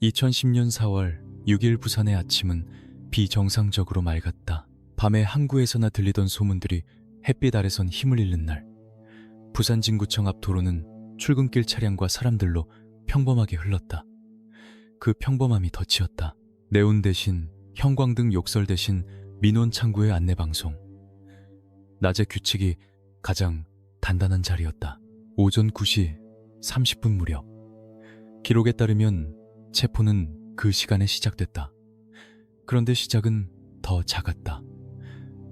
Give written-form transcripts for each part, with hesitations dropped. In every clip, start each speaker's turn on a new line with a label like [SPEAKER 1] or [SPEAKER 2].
[SPEAKER 1] 2010년 4월 6일 부산의 아침은 비정상적으로 맑았다. 밤에 항구에서나 들리던 소문들이 햇빛 아래선 힘을 잃는 날, 부산 진구청 앞 도로는 출근길 차량과 사람들로 평범하게 흘렀다. 그 평범함이 덫이었다. 네온 대신 형광등 욕설 대신 민원 창구의 안내방송. 낮의 규칙이 가장 단단한 자리였다. 오전 9시 30분 무렵. 기록에 따르면 체포는 그 시간에 시작됐다. 그런데 시작은 더 작았다.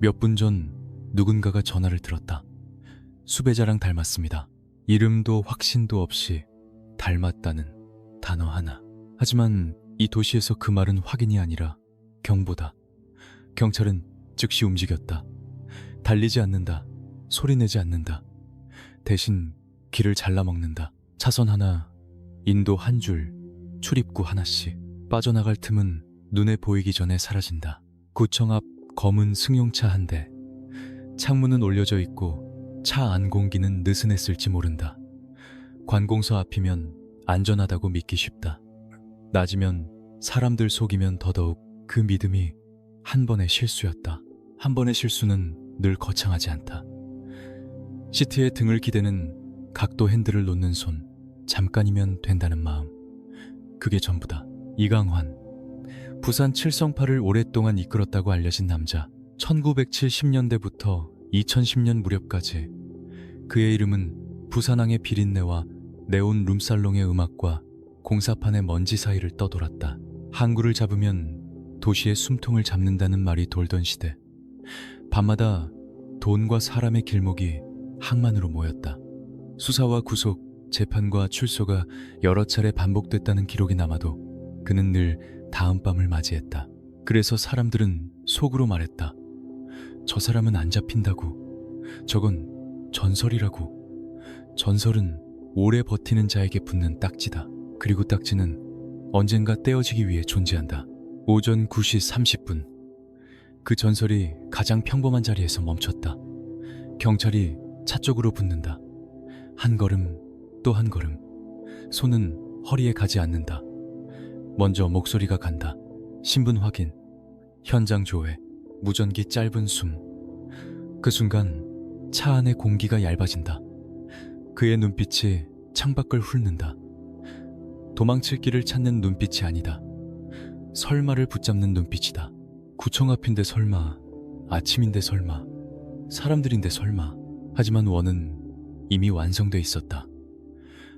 [SPEAKER 1] 몇 분 전 누군가가 전화를 들었다. 수배자랑 닮았습니다. 이름도 확신도 없이 닮았다는 단어 하나. 하지만 이 도시에서 그 말은 확인이 아니라 경보다. 경찰은 즉시 움직였다. 달리지 않는다. 소리내지 않는다. 대신 길을 잘라먹는다. 차선 하나, 인도 한 줄, 출입구 하나씩. 빠져나갈 틈은 눈에 보이기 전에 사라진다. 구청 앞 검은 승용차 한 대. 창문은 올려져 있고 차 안 공기는 느슨했을지 모른다. 관공서 앞이면 안전하다고 믿기 쉽다. 낮이면 사람들 속이면 더더욱 그 믿음이 한 번의 실수였다. 한 번의 실수는 늘 거창하지 않다. 시트에 등을 기대는 각도 핸들을 놓는 손, 잠깐이면 된다는 마음. 그게 전부다. 이강환, 부산 칠성파를 오랫동안 이끌었다고 알려진 남자. 1970년대부터 2010년 무렵까지 그의 이름은 부산항의 비린내와 네온 룸살롱의 음악과 공사판의 먼지 사이를 떠돌았다. 항구를 잡으면 도시의 숨통을 잡는다는 말이 돌던 시대. 밤마다 돈과 사람의 길목이 항만으로 모였다. 수사와 구속, 재판과 출소가 여러 차례 반복됐다는 기록이 남아도 그는 늘 다음 밤을 맞이했다. 그래서 사람들은 속으로 말했다. 저 사람은 안 잡힌다고. 저건 전설이라고. 전설은 오래 버티는 자에게 붙는 딱지다. 그리고 딱지는 언젠가 떼어지기 위해 존재한다. 오전 9시 30분. 그 전설이 가장 평범한 자리에서 멈췄다. 경찰이 차 쪽으로 붙는다. 한 걸음, 또 한 걸음. 손은 허리에 가지 않는다. 먼저 목소리가 간다. 신분 확인, 현장 조회, 무전기 짧은 숨. 그 순간 차 안의 공기가 얇아진다. 그의 눈빛이 창밖을 훑는다. 도망칠 길을 찾는 눈빛이 아니다. 설마를 붙잡는 눈빛이다. 구청 앞인데 설마, 아침인데 설마, 사람들인데 설마. 하지만 원은 이미 완성돼 있었다.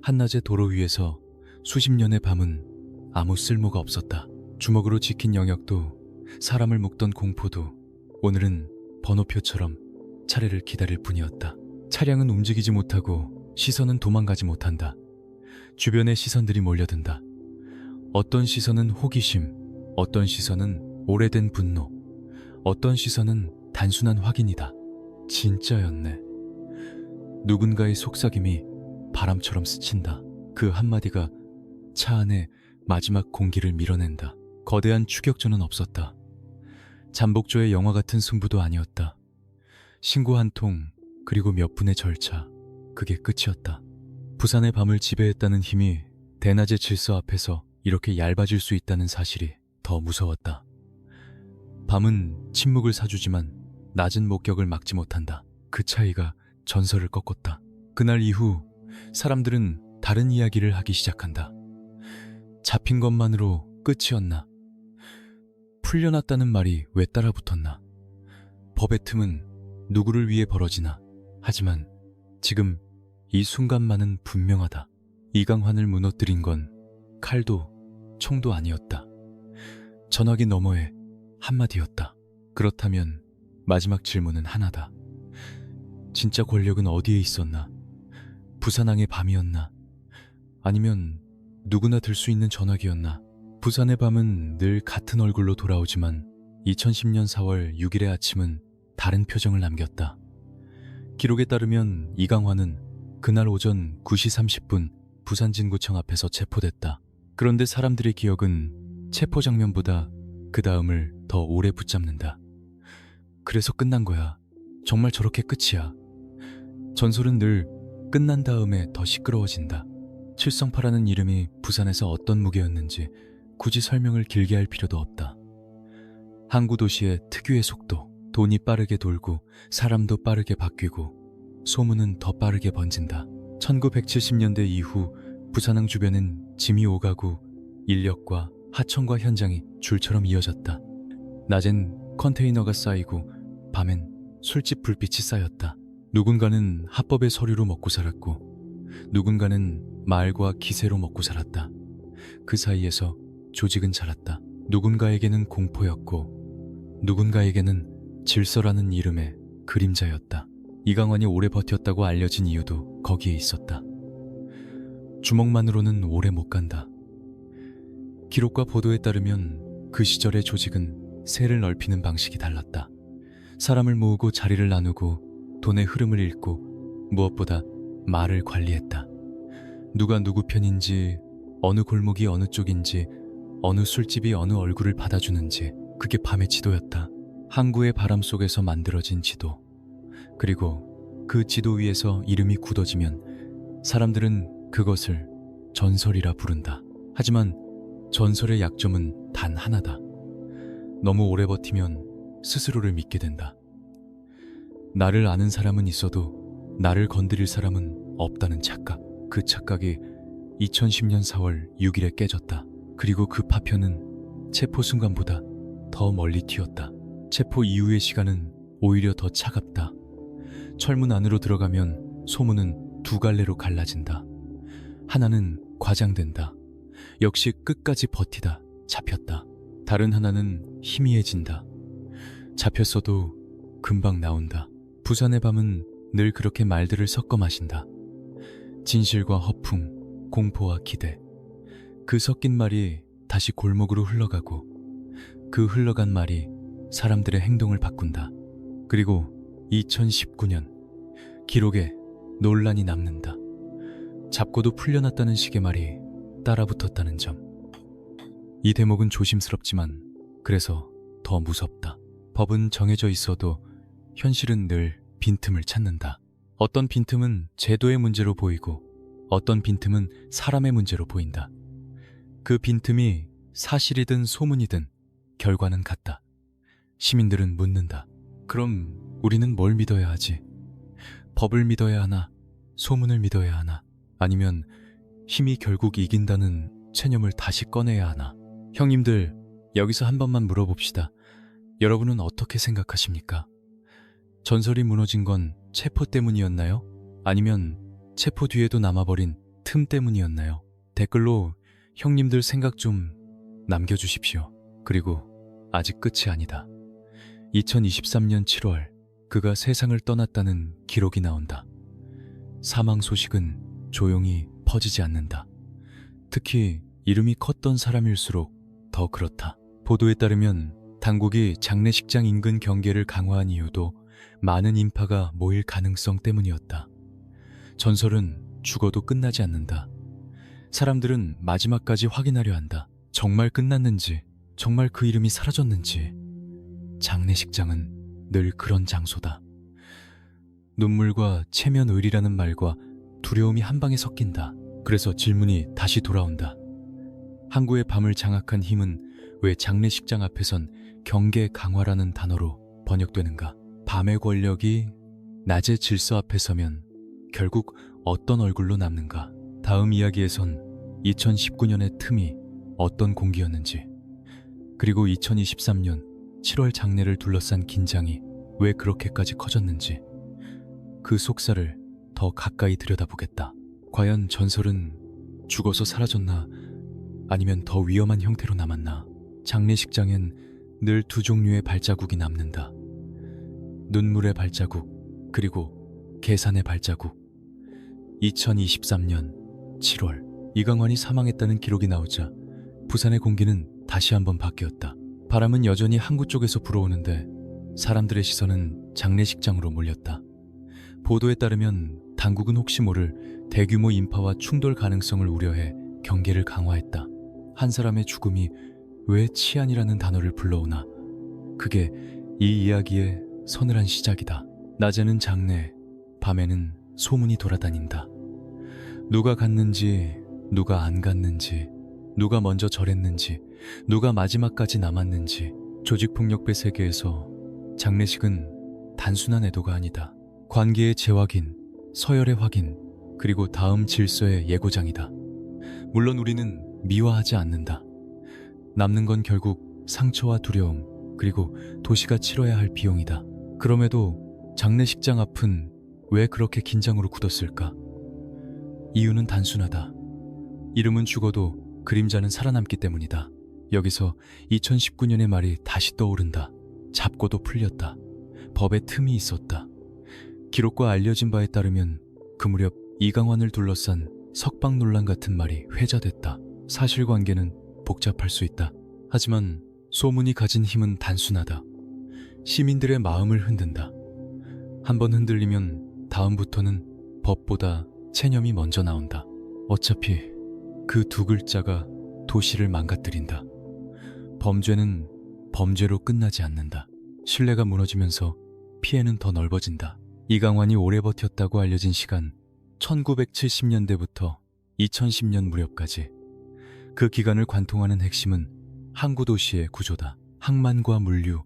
[SPEAKER 1] 한낮의 도로 위에서 수십 년의 밤은 아무 쓸모가 없었다. 주먹으로 지킨 영역도, 사람을 묶던 공포도 오늘은 번호표처럼 차례를 기다릴 뿐이었다. 차량은 움직이지 못하고 시선은 도망가지 못한다. 주변의 시선들이 몰려든다. 어떤 시선은 호기심, 어떤 시선은 오래된 분노, 어떤 시선은 단순한 확인이다. 진짜였네. 누군가의 속삭임이 바람처럼 스친다. 그 한마디가 차 안에 마지막 공기를 밀어낸다. 거대한 추격전은 없었다. 잠복조의 영화 같은 승부도 아니었다. 신고 한 통, 그리고 몇 분의 절차. 그게 끝이었다. 부산의 밤을 지배했다는 힘이 대낮의 질서 앞에서 이렇게 얇아질 수 있다는 사실이 더 무서웠다. 밤은 침묵을 사주지만 낮은 목격을 막지 못한다. 그 차이가 전설을 꺾었다. 그날 이후 사람들은 다른 이야기를 하기 시작한다. 잡힌 것만으로 끝이었나? 풀려났다는 말이 왜 따라붙었나? 법의 틈은 누구를 위해 벌어지나? 하지만 지금 이 순간만은 분명하다. 이강환을 무너뜨린 건 칼도 총도 아니었다. 전화기 너머의 한마디였다. 그렇다면 마지막 질문은 하나다. 진짜 권력은 어디에 있었나? 부산항의 밤이었나? 아니면 누구나 들 수 있는 전화기였나? 부산의 밤은 늘 같은 얼굴로 돌아오지만 2010년 4월 6일의 아침은 다른 표정을 남겼다. 기록에 따르면 이강환은 그날 오전 9시 30분 부산 진구청 앞에서 체포됐다. 그런데 사람들의 기억은 체포 장면보다 그 다음을 더 오래 붙잡는다. 그래서 끝난 거야. 정말 저렇게 끝이야. 전설은 늘 끝난 다음에 더 시끄러워진다. 칠성파라는 이름이 부산에서 어떤 무게였는지 굳이 설명을 길게 할 필요도 없다. 항구 도시의 특유의 속도, 돈이 빠르게 돌고 사람도 빠르게 바뀌고 소문은 더 빠르게 번진다. 1970년대 이후 부산항 주변은 짐이 오가고 인력과 하청과 현장이 줄처럼 이어졌다. 낮엔 컨테이너가 쌓이고 밤엔 술집 불빛이 쌓였다. 누군가는 합법의 서류로 먹고 살았고 누군가는 말과 기세로 먹고 살았다. 그 사이에서 조직은 자랐다. 누군가에게는 공포였고 누군가에게는 질서라는 이름의 그림자였다. 이강환이 오래 버텼다고 알려진 이유도 거기에 있었다. 주먹만으로는 오래 못 간다. 기록과 보도에 따르면 그 시절의 조직은 세를 넓히는 방식이 달랐다. 사람을 모으고 자리를 나누고 돈의 흐름을 읽고 무엇보다 말을 관리했다. 누가 누구 편인지, 어느 골목이 어느 쪽인지, 어느 술집이 어느 얼굴을 받아주는지, 그게 밤의 지도였다. 항구의 바람 속에서 만들어진 지도. 그리고 그 지도 위에서 이름이 굳어지면 사람들은 그것을 전설이라 부른다. 하지만 전설의 약점은 단 하나다. 너무 오래 버티면 스스로를 믿게 된다. 나를 아는 사람은 있어도 나를 건드릴 사람은 없다는 착각. 그 착각이 2010년 4월 6일에 깨졌다. 그리고 그 파편은 체포 순간보다 더 멀리 튀었다. 체포 이후의 시간은 오히려 더 차갑다. 철문 안으로 들어가면 소문은 두 갈래로 갈라진다. 하나는 과장된다. 역시 끝까지 버티다 잡혔다. 다른 하나는 희미해진다. 잡혔어도 금방 나온다. 부산의 밤은 늘 그렇게 말들을 섞어 마신다. 진실과 허풍, 공포와 기대. 그 섞인 말이 다시 골목으로 흘러가고 그 흘러간 말이 사람들의 행동을 바꾼다. 그리고 2019년 기록에 논란이 남는다. 잡고도 풀려났다는 식의 말이 따라붙었다는 점. 이 대목은 조심스럽지만 그래서 더 무섭다. 법은 정해져 있어도 현실은 늘 빈틈을 찾는다. 어떤 빈틈은 제도의 문제로 보이고 어떤 빈틈은 사람의 문제로 보인다. 그 빈틈이 사실이든 소문이든 결과는 같다. 시민들은 묻는다. 그럼 우리는 뭘 믿어야 하지? 법을 믿어야 하나? 소문을 믿어야 하나? 아니면 힘이 결국 이긴다는 체념을 다시 꺼내야 하나? 형님들, 여기서 한 번만 물어봅시다. 여러분은 어떻게 생각하십니까? 전설이 무너진 건 체포 때문이었나요? 아니면 체포 뒤에도 남아버린 틈 때문이었나요? 댓글로 형님들 생각 좀 남겨주십시오. 그리고 아직 끝이 아니다. 2023년 7월 그가 세상을 떠났다는 기록이 나온다. 사망 소식은 조용히 퍼지지 않는다. 특히 이름이 컸던 사람일수록 더 그렇다. 보도에 따르면 당국이 장례식장 인근 경계를 강화한 이유도 많은 인파가 모일 가능성 때문이었다. 전설은 죽어도 끝나지 않는다. 사람들은 마지막까지 확인하려 한다. 정말 끝났는지, 정말 그 이름이 사라졌는지. 장례식장은 늘 그런 장소다. 눈물과 체면의리라는 말과 두려움이 한 방에 섞인다. 그래서 질문이 다시 돌아온다. 항구의 밤을 장악한 힘은 왜 장례식장 앞에선 경계 강화라는 단어로 번역되는가? 밤의 권력이 낮의 질서 앞에 서면 결국 어떤 얼굴로 남는가? 다음 이야기에선 2019년의 틈이 어떤 공기였는지, 그리고 2023년 7월 장례를 둘러싼 긴장이 왜 그렇게까지 커졌는지, 그 속살을 더 가까이 들여다보겠다. 과연 전설은 죽어서 사라졌나? 아니면 더 위험한 형태로 남았나? 장례식장엔 늘 두 종류의 발자국이 남는다. 눈물의 발자국, 그리고 계산의 발자국. 2023년 7월 이강환이 사망했다는 기록이 나오자 부산의 공기는 다시 한번 바뀌었다. 바람은 여전히 항구 쪽에서 불어오는데 사람들의 시선은 장례식장으로 몰렸다. 보도에 따르면 당국은 혹시 모를 대규모 인파와 충돌 가능성을 우려해 경계를 강화했다. 한 사람의 죽음이 왜 치안이라는 단어를 불러오나? 그게 이 이야기의 서늘한 시작이다. 낮에는 장례, 밤에는 소문이 돌아다닌다. 누가 갔는지, 누가 안 갔는지, 누가 먼저 절했는지, 누가 마지막까지 남았는지. 조직폭력배 세계에서 장례식은 단순한 애도가 아니다. 관계의 재확인, 서열의 확인, 그리고 다음 질서의 예고장이다. 물론 우리는 미화하지 않는다. 남는 건 결국 상처와 두려움, 그리고 도시가 치러야 할 비용이다. 그럼에도 장례식장 앞은 왜 그렇게 긴장으로 굳었을까? 이유는 단순하다. 이름은 죽어도 그림자는 살아남기 때문이다. 여기서 2019년의 말이 다시 떠오른다. 잡고도 풀렸다. 법에 틈이 있었다. 기록과 알려진 바에 따르면 그 무렵 이강환을 둘러싼 석방 논란 같은 말이 회자됐다. 사실관계는 복잡할 수 있다. 하지만 소문이 가진 힘은 단순하다. 시민들의 마음을 흔든다. 한번 흔들리면 다음부터는 법보다 체념이 먼저 나온다. 어차피 그 두 글자가 도시를 망가뜨린다. 범죄는 범죄로 끝나지 않는다. 신뢰가 무너지면서 피해는 더 넓어진다. 이강환이 오래 버텼다고 알려진 시간 1970년대부터 2010년 무렵까지. 그 기간을 관통하는 핵심은 항구 도시의 구조다. 항만과 물류,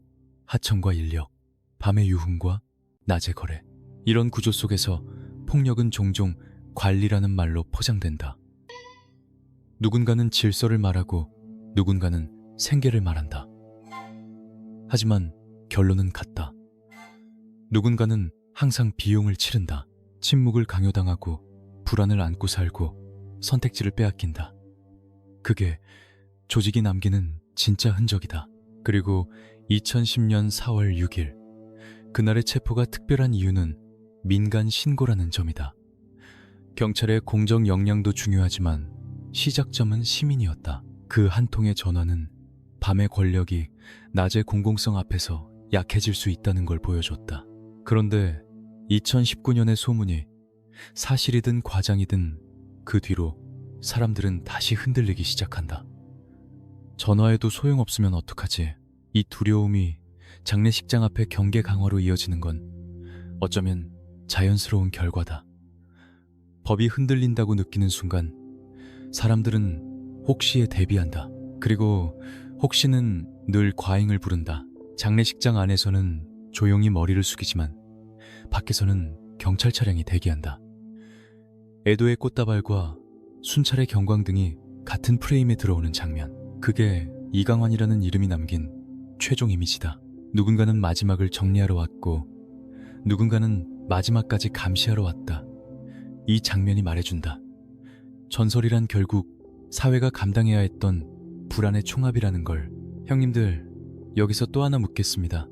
[SPEAKER 1] 하청과 인력, 밤의 유흥과 낮의 거래. 이런 구조 속에서 폭력은 종종 관리라는 말로 포장된다. 누군가는 질서를 말하고 누군가는 생계를 말한다. 하지만 결론은 같다. 누군가는 항상 비용을 치른다. 침묵을 강요당하고 불안을 안고 살고 선택지를 빼앗긴다. 그게 조직이 남기는 진짜 흔적이다. 그리고 2010년 4월 6일 그날의 체포가 특별한 이유는 민간 신고라는 점이다. 경찰의 공정 역량도 중요하지만 시작점은 시민이었다. 그 한 통의 전화는 밤의 권력이 낮의 공공성 앞에서 약해질 수 있다는 걸 보여줬다. 그런데 2019년의 소문이 사실이든 과장이든 그 뒤로 사람들은 다시 흔들리기 시작한다. 전화해도 소용없으면 어떡하지? 이 두려움이 장례식장 앞의 경계 강화로 이어지는 건 어쩌면 자연스러운 결과다. 법이 흔들린다고 느끼는 순간 사람들은 혹시에 대비한다. 그리고 혹시는 늘 과잉을 부른다. 장례식장 안에서는 조용히 머리를 숙이지만 밖에서는 경찰 차량이 대기한다. 애도의 꽃다발과 순찰의 경광등이 같은 프레임에 들어오는 장면. 그게 이강환이라는 이름이 남긴 최종 이미지다. 누군가는 마지막을 정리하러 왔고 누군가는 마지막까지 감시하러 왔다. 이 장면이 말해준다. 전설이란 결국 사회가 감당해야 했던 불안의 총합이라는 걸. 형님들, 여기서 또 하나 묻겠습니다.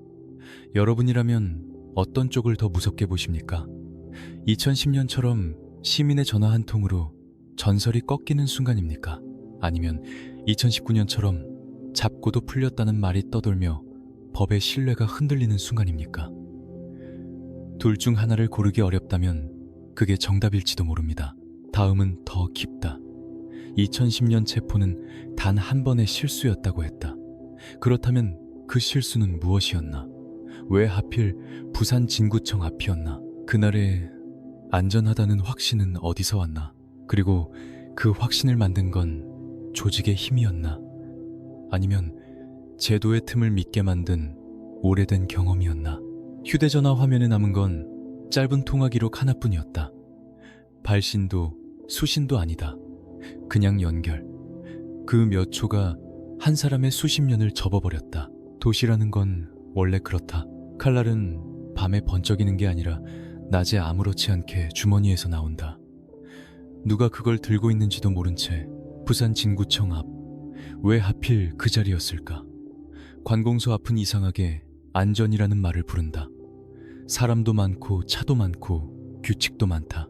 [SPEAKER 1] 여러분이라면 어떤 쪽을 더 무섭게 보십니까? 2010년처럼 시민의 전화 한 통으로 전설이 꺾이는 순간입니까? 아니면 2019년처럼 잡고도 풀렸다는 말이 떠돌며 법의 신뢰가 흔들리는 순간입니까? 둘 중 하나를 고르기 어렵다면 그게 정답일지도 모릅니다. 다음은 더 깊다. 2010년 체포는 단 한 번의 실수였다고 했다. 그렇다면 그 실수는 무엇이었나? 왜 하필 부산 진구청 앞이었나? 그날의 안전하다는 확신은 어디서 왔나? 그리고 그 확신을 만든 건 조직의 힘이었나? 아니면 제도의 틈을 믿게 만든 오래된 경험이었나? 휴대전화 화면에 남은 건 짧은 통화 기록 하나뿐이었다. 발신도 수신도 아니다. 그냥 연결. 그 몇 초가 한 사람의 수십 년을 접어버렸다. 도시라는 건 원래 그렇다. 칼날은 밤에 번쩍이는 게 아니라 낮에 아무렇지 않게 주머니에서 나온다. 누가 그걸 들고 있는지도 모른 채 부산 진구청 앞. 왜 하필 그 자리였을까? 관공서 앞은 이상하게 안전이라는 말을 부른다. 사람도 많고 차도 많고 규칙도 많다.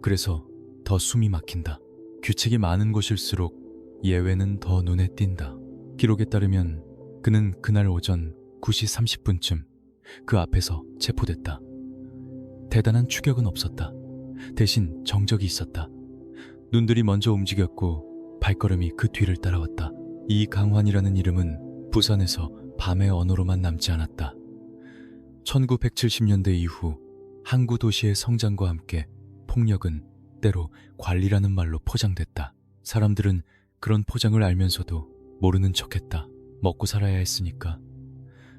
[SPEAKER 1] 그래서 더 숨이 막힌다. 규칙이 많은 곳일수록 예외는 더 눈에 띈다. 기록에 따르면 그는 그날 오전 9시 30분쯤 그 앞에서 체포됐다. 대단한 추격은 없었다. 대신 정적이 있었다. 눈들이 먼저 움직였고 발걸음이 그 뒤를 따라왔다. 이강환이라는 이름은 부산에서 밤의 언어로만 남지 않았다. 1970년대 이후 항구 도시의 성장과 함께 폭력은 때로 관리라는 말로 포장됐다. 사람들은 그런 포장을 알면서도 모르는 척했다. 먹고 살아야 했으니까.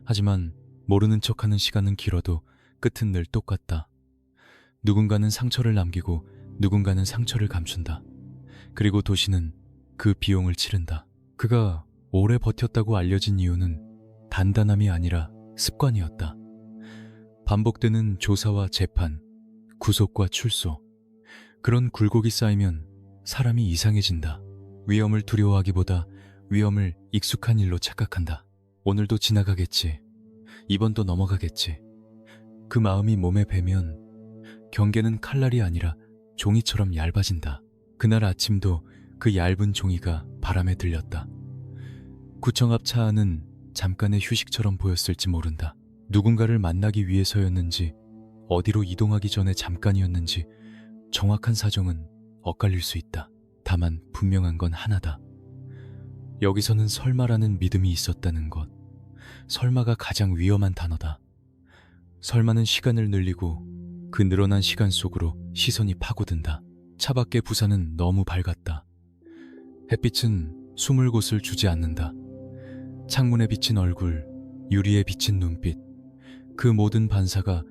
[SPEAKER 1] 하지만 모르는 척하는 시간은 길어도 끝은 늘 똑같다. 누군가는 상처를 남기고 누군가는 상처를 감춘다. 그리고 도시는 그 비용을 치른다. 그가 오래 버텼다고 알려진 이유는 단단함이 아니라 습관이었다. 반복되는 조사와 재판, 구속과 출소. 그런 굴곡이 쌓이면 사람이 이상해진다. 위험을 두려워하기보다 위험을 익숙한 일로 착각한다. 오늘도 지나가겠지. 이번도 넘어가겠지. 그 마음이 몸에 배면 경계는 칼날이 아니라 종이처럼 얇아진다. 그날 아침도 그 얇은 종이가 바람에 들렸다. 구청 앞 차 안은 잠깐의 휴식처럼 보였을지 모른다. 누군가를 만나기 위해서였는지 어디로 이동하기 전에 잠깐이었는지 정확한 사정은 엇갈릴 수 있다. 다만 분명한 건 하나다. 여기서는 설마라는 믿음이 있었다는 것. 설마가 가장 위험한 단어다. 설마는 시간을 늘리고 그 늘어난 시간 속으로 시선이 파고든다. 차밖의 부산은 너무 밝았다. 햇빛은 숨을 곳을 주지 않는다. 창문에 비친 얼굴, 유리에 비친 눈빛, 그 모든 반사가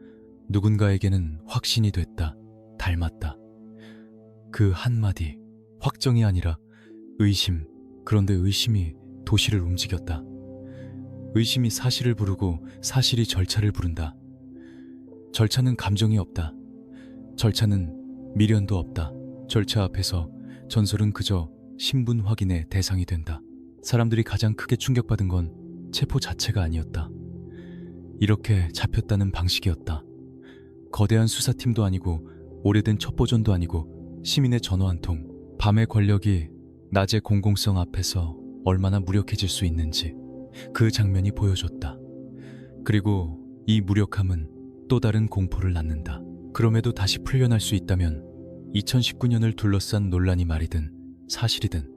[SPEAKER 1] 누군가에게는 확신이 됐다. 닮았다. 그 한마디, 확정이 아니라 의심. 그런데 의심이 도시를 움직였다. 의심이 사실을 부르고 사실이 절차를 부른다. 절차는 감정이 없다. 절차는 미련도 없다. 절차 앞에서 전설은 그저 신분 확인의 대상이 된다. 사람들이 가장 크게 충격받은 건 체포 자체가 아니었다. 이렇게 잡혔다는 방식이었다. 거대한 수사팀도 아니고 오래된 첩보전도 아니고 시민의 전화 한 통. 밤의 권력이 낮의 공공성 앞에서 얼마나 무력해질 수 있는지 그 장면이 보여줬다. 그리고 이 무력함은 또 다른 공포를 낳는다. 그럼에도 다시 풀려날 수 있다면 2019년을 둘러싼 논란이 말이든 사실이든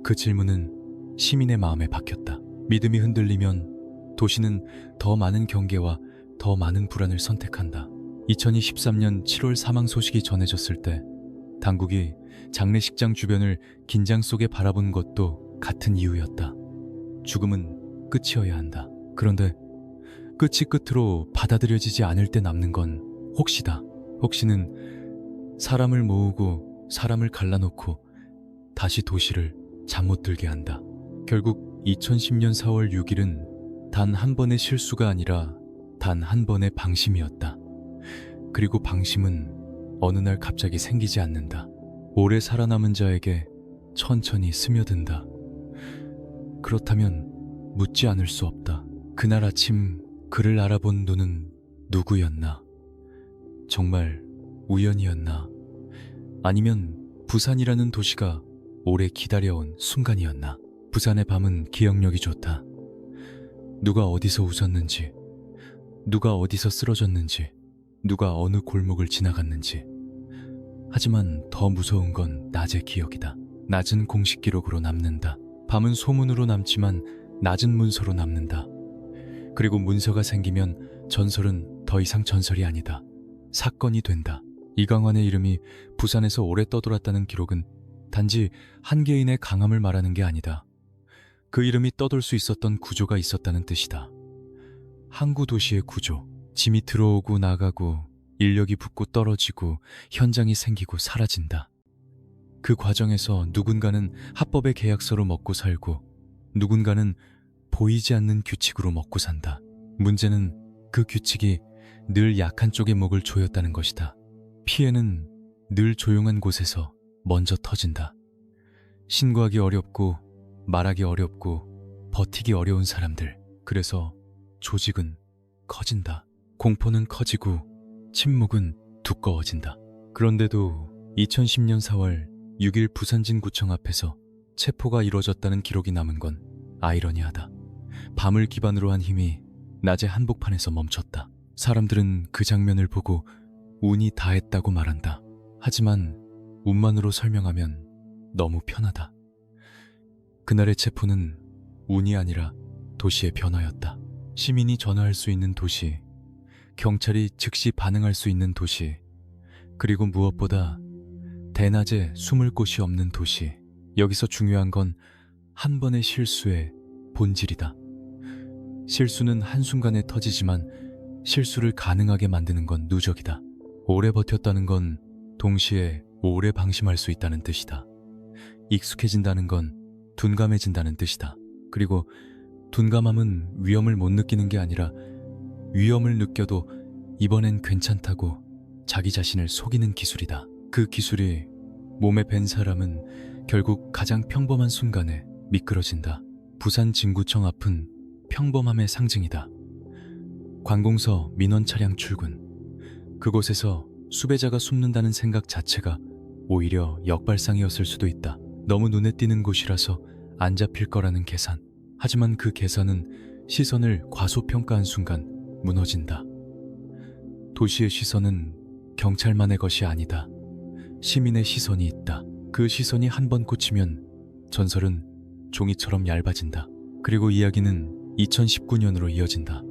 [SPEAKER 1] 그 질문은 시민의 마음에 박혔다. 믿음이 흔들리면 도시는 더 많은 경계와 더 많은 불안을 선택한다. 2023년 7월 사망 소식이 전해졌을 때 당국이 장례식장 주변을 긴장 속에 바라본 것도 같은 이유였다. 죽음은 끝이어야 한다. 그런데 끝이 끝으로 받아들여지지 않을 때 남는 건 혹시다. 혹시는 사람을 모으고 사람을 갈라놓고 다시 도시를 잠 못 들게 한다. 결국 2010년 4월 6일은 단 한 번의 실수가 아니라 단 한 번의 방심이었다. 그리고 방심은 어느 날 갑자기 생기지 않는다. 오래 살아남은 자에게 천천히 스며든다. 그렇다면 묻지 않을 수 없다. 그날 아침 그를 알아본 눈은 누구였나? 정말 우연이었나? 아니면 부산이라는 도시가 오래 기다려온 순간이었나? 부산의 밤은 기억력이 좋다. 누가 어디서 웃었는지, 누가 어디서 쓰러졌는지, 누가 어느 골목을 지나갔는지. 하지만 더 무서운 건 낮의 기억이다. 낮은 공식 기록으로 남는다. 밤은 소문으로 남지만 낮은 문서로 남는다. 그리고 문서가 생기면 전설은 더 이상 전설이 아니다. 사건이 된다. 이강환의 이름이 부산에서 오래 떠돌았다는 기록은 단지 한 개인의 강함을 말하는 게 아니다. 그 이름이 떠돌 수 있었던 구조가 있었다는 뜻이다. 항구 도시의 구조. 짐이 들어오고 나가고 인력이 붙고 떨어지고 현장이 생기고 사라진다. 그 과정에서 누군가는 합법의 계약서로 먹고 살고 누군가는 보이지 않는 규칙으로 먹고 산다. 문제는 그 규칙이 늘 약한 쪽의 목을 조였다는 것이다. 피해는 늘 조용한 곳에서 먼저 터진다. 신고하기 어렵고 말하기 어렵고 버티기 어려운 사람들. 그래서 조직은 커진다. 공포는 커지고 침묵은 두꺼워진다. 그런데도 2010년 4월 6일 부산진구청 앞에서 체포가 이루어졌다는 기록이 남은 건 아이러니하다. 밤을 기반으로 한 힘이 낮의 한복판에서 멈췄다. 사람들은 그 장면을 보고 운이 다했다고 말한다. 하지만 운만으로 설명하면 너무 편하다. 그날의 체포는 운이 아니라 도시의 변화였다. 시민이 전화할 수 있는 도시, 경찰이 즉시 반응할 수 있는 도시, 그리고 무엇보다 대낮에 숨을 곳이 없는 도시. 여기서 중요한 건 한 번의 실수의 본질이다. 실수는 한순간에 터지지만 실수를 가능하게 만드는 건 누적이다. 오래 버텼다는 건 동시에 오래 방심할 수 있다는 뜻이다. 익숙해진다는 건 둔감해진다는 뜻이다. 그리고 둔감함은 위험을 못 느끼는 게 아니라 위험을 느껴도 이번엔 괜찮다고 자기 자신을 속이는 기술이다. 그 기술이 몸에 밴 사람은 결국 가장 평범한 순간에 미끄러진다. 부산 진구청 앞은 평범함의 상징이다. 관공서 민원 차량 출근. 그곳에서 수배자가 숨는다는 생각 자체가 오히려 역발상이었을 수도 있다. 너무 눈에 띄는 곳이라서 안 잡힐 거라는 계산. 하지만 그 계산은 시선을 과소평가한 순간 무너진다. 도시의 시선은 경찰만의 것이 아니다. 시민의 시선이 있다. 그 시선이 한 번 꽂히면 전설은 종이처럼 얇아진다. 그리고 이야기는 2019년으로 이어진다.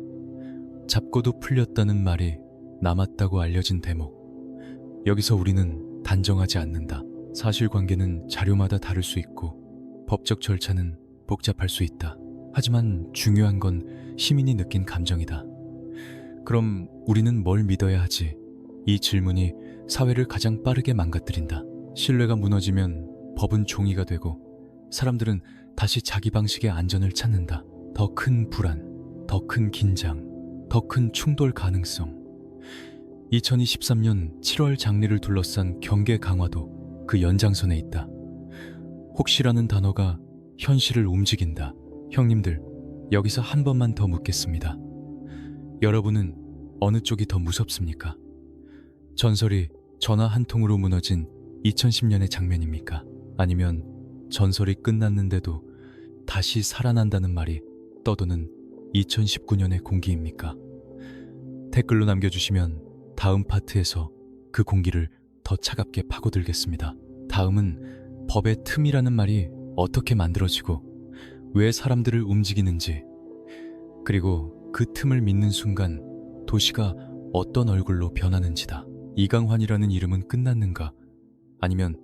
[SPEAKER 1] 잡고도 풀렸다는 말이 남았다고 알려진 대목. 여기서 우리는 단정하지 않는다. 사실관계는 자료마다 다를 수 있고 법적 절차는 복잡할 수 있다. 하지만 중요한 건 시민이 느낀 감정이다. 그럼 우리는 뭘 믿어야 하지? 이 질문이 사회를 가장 빠르게 망가뜨린다. 신뢰가 무너지면 법은 종이가 되고 사람들은 다시 자기 방식의 안전을 찾는다. 더 큰 불안, 더 큰 긴장, 더 큰 충돌 가능성. 2023년 7월 장례를 둘러싼 경계 강화도 그 연장선에 있다. 혹시라는 단어가 현실을 움직인다. 형님들, 여기서 한 번만 더 묻겠습니다. 여러분은 어느 쪽이 더 무섭습니까? 전설이 전화 한 통으로 무너진 2010년의 장면입니까? 아니면 전설이 끝났는데도 다시 살아난다는 말이 떠도는 2019년의 공기입니까? 댓글로 남겨주시면 다음 파트에서 그 공기를 더 차갑게 파고들겠습니다. 다음은 법의 틈이라는 말이 어떻게 만들어지고 왜 사람들을 움직이는지, 그리고 그 틈을 믿는 순간 도시가 어떤 얼굴로 변하는지다. 이강환이라는 이름은 끝났는가? 아니면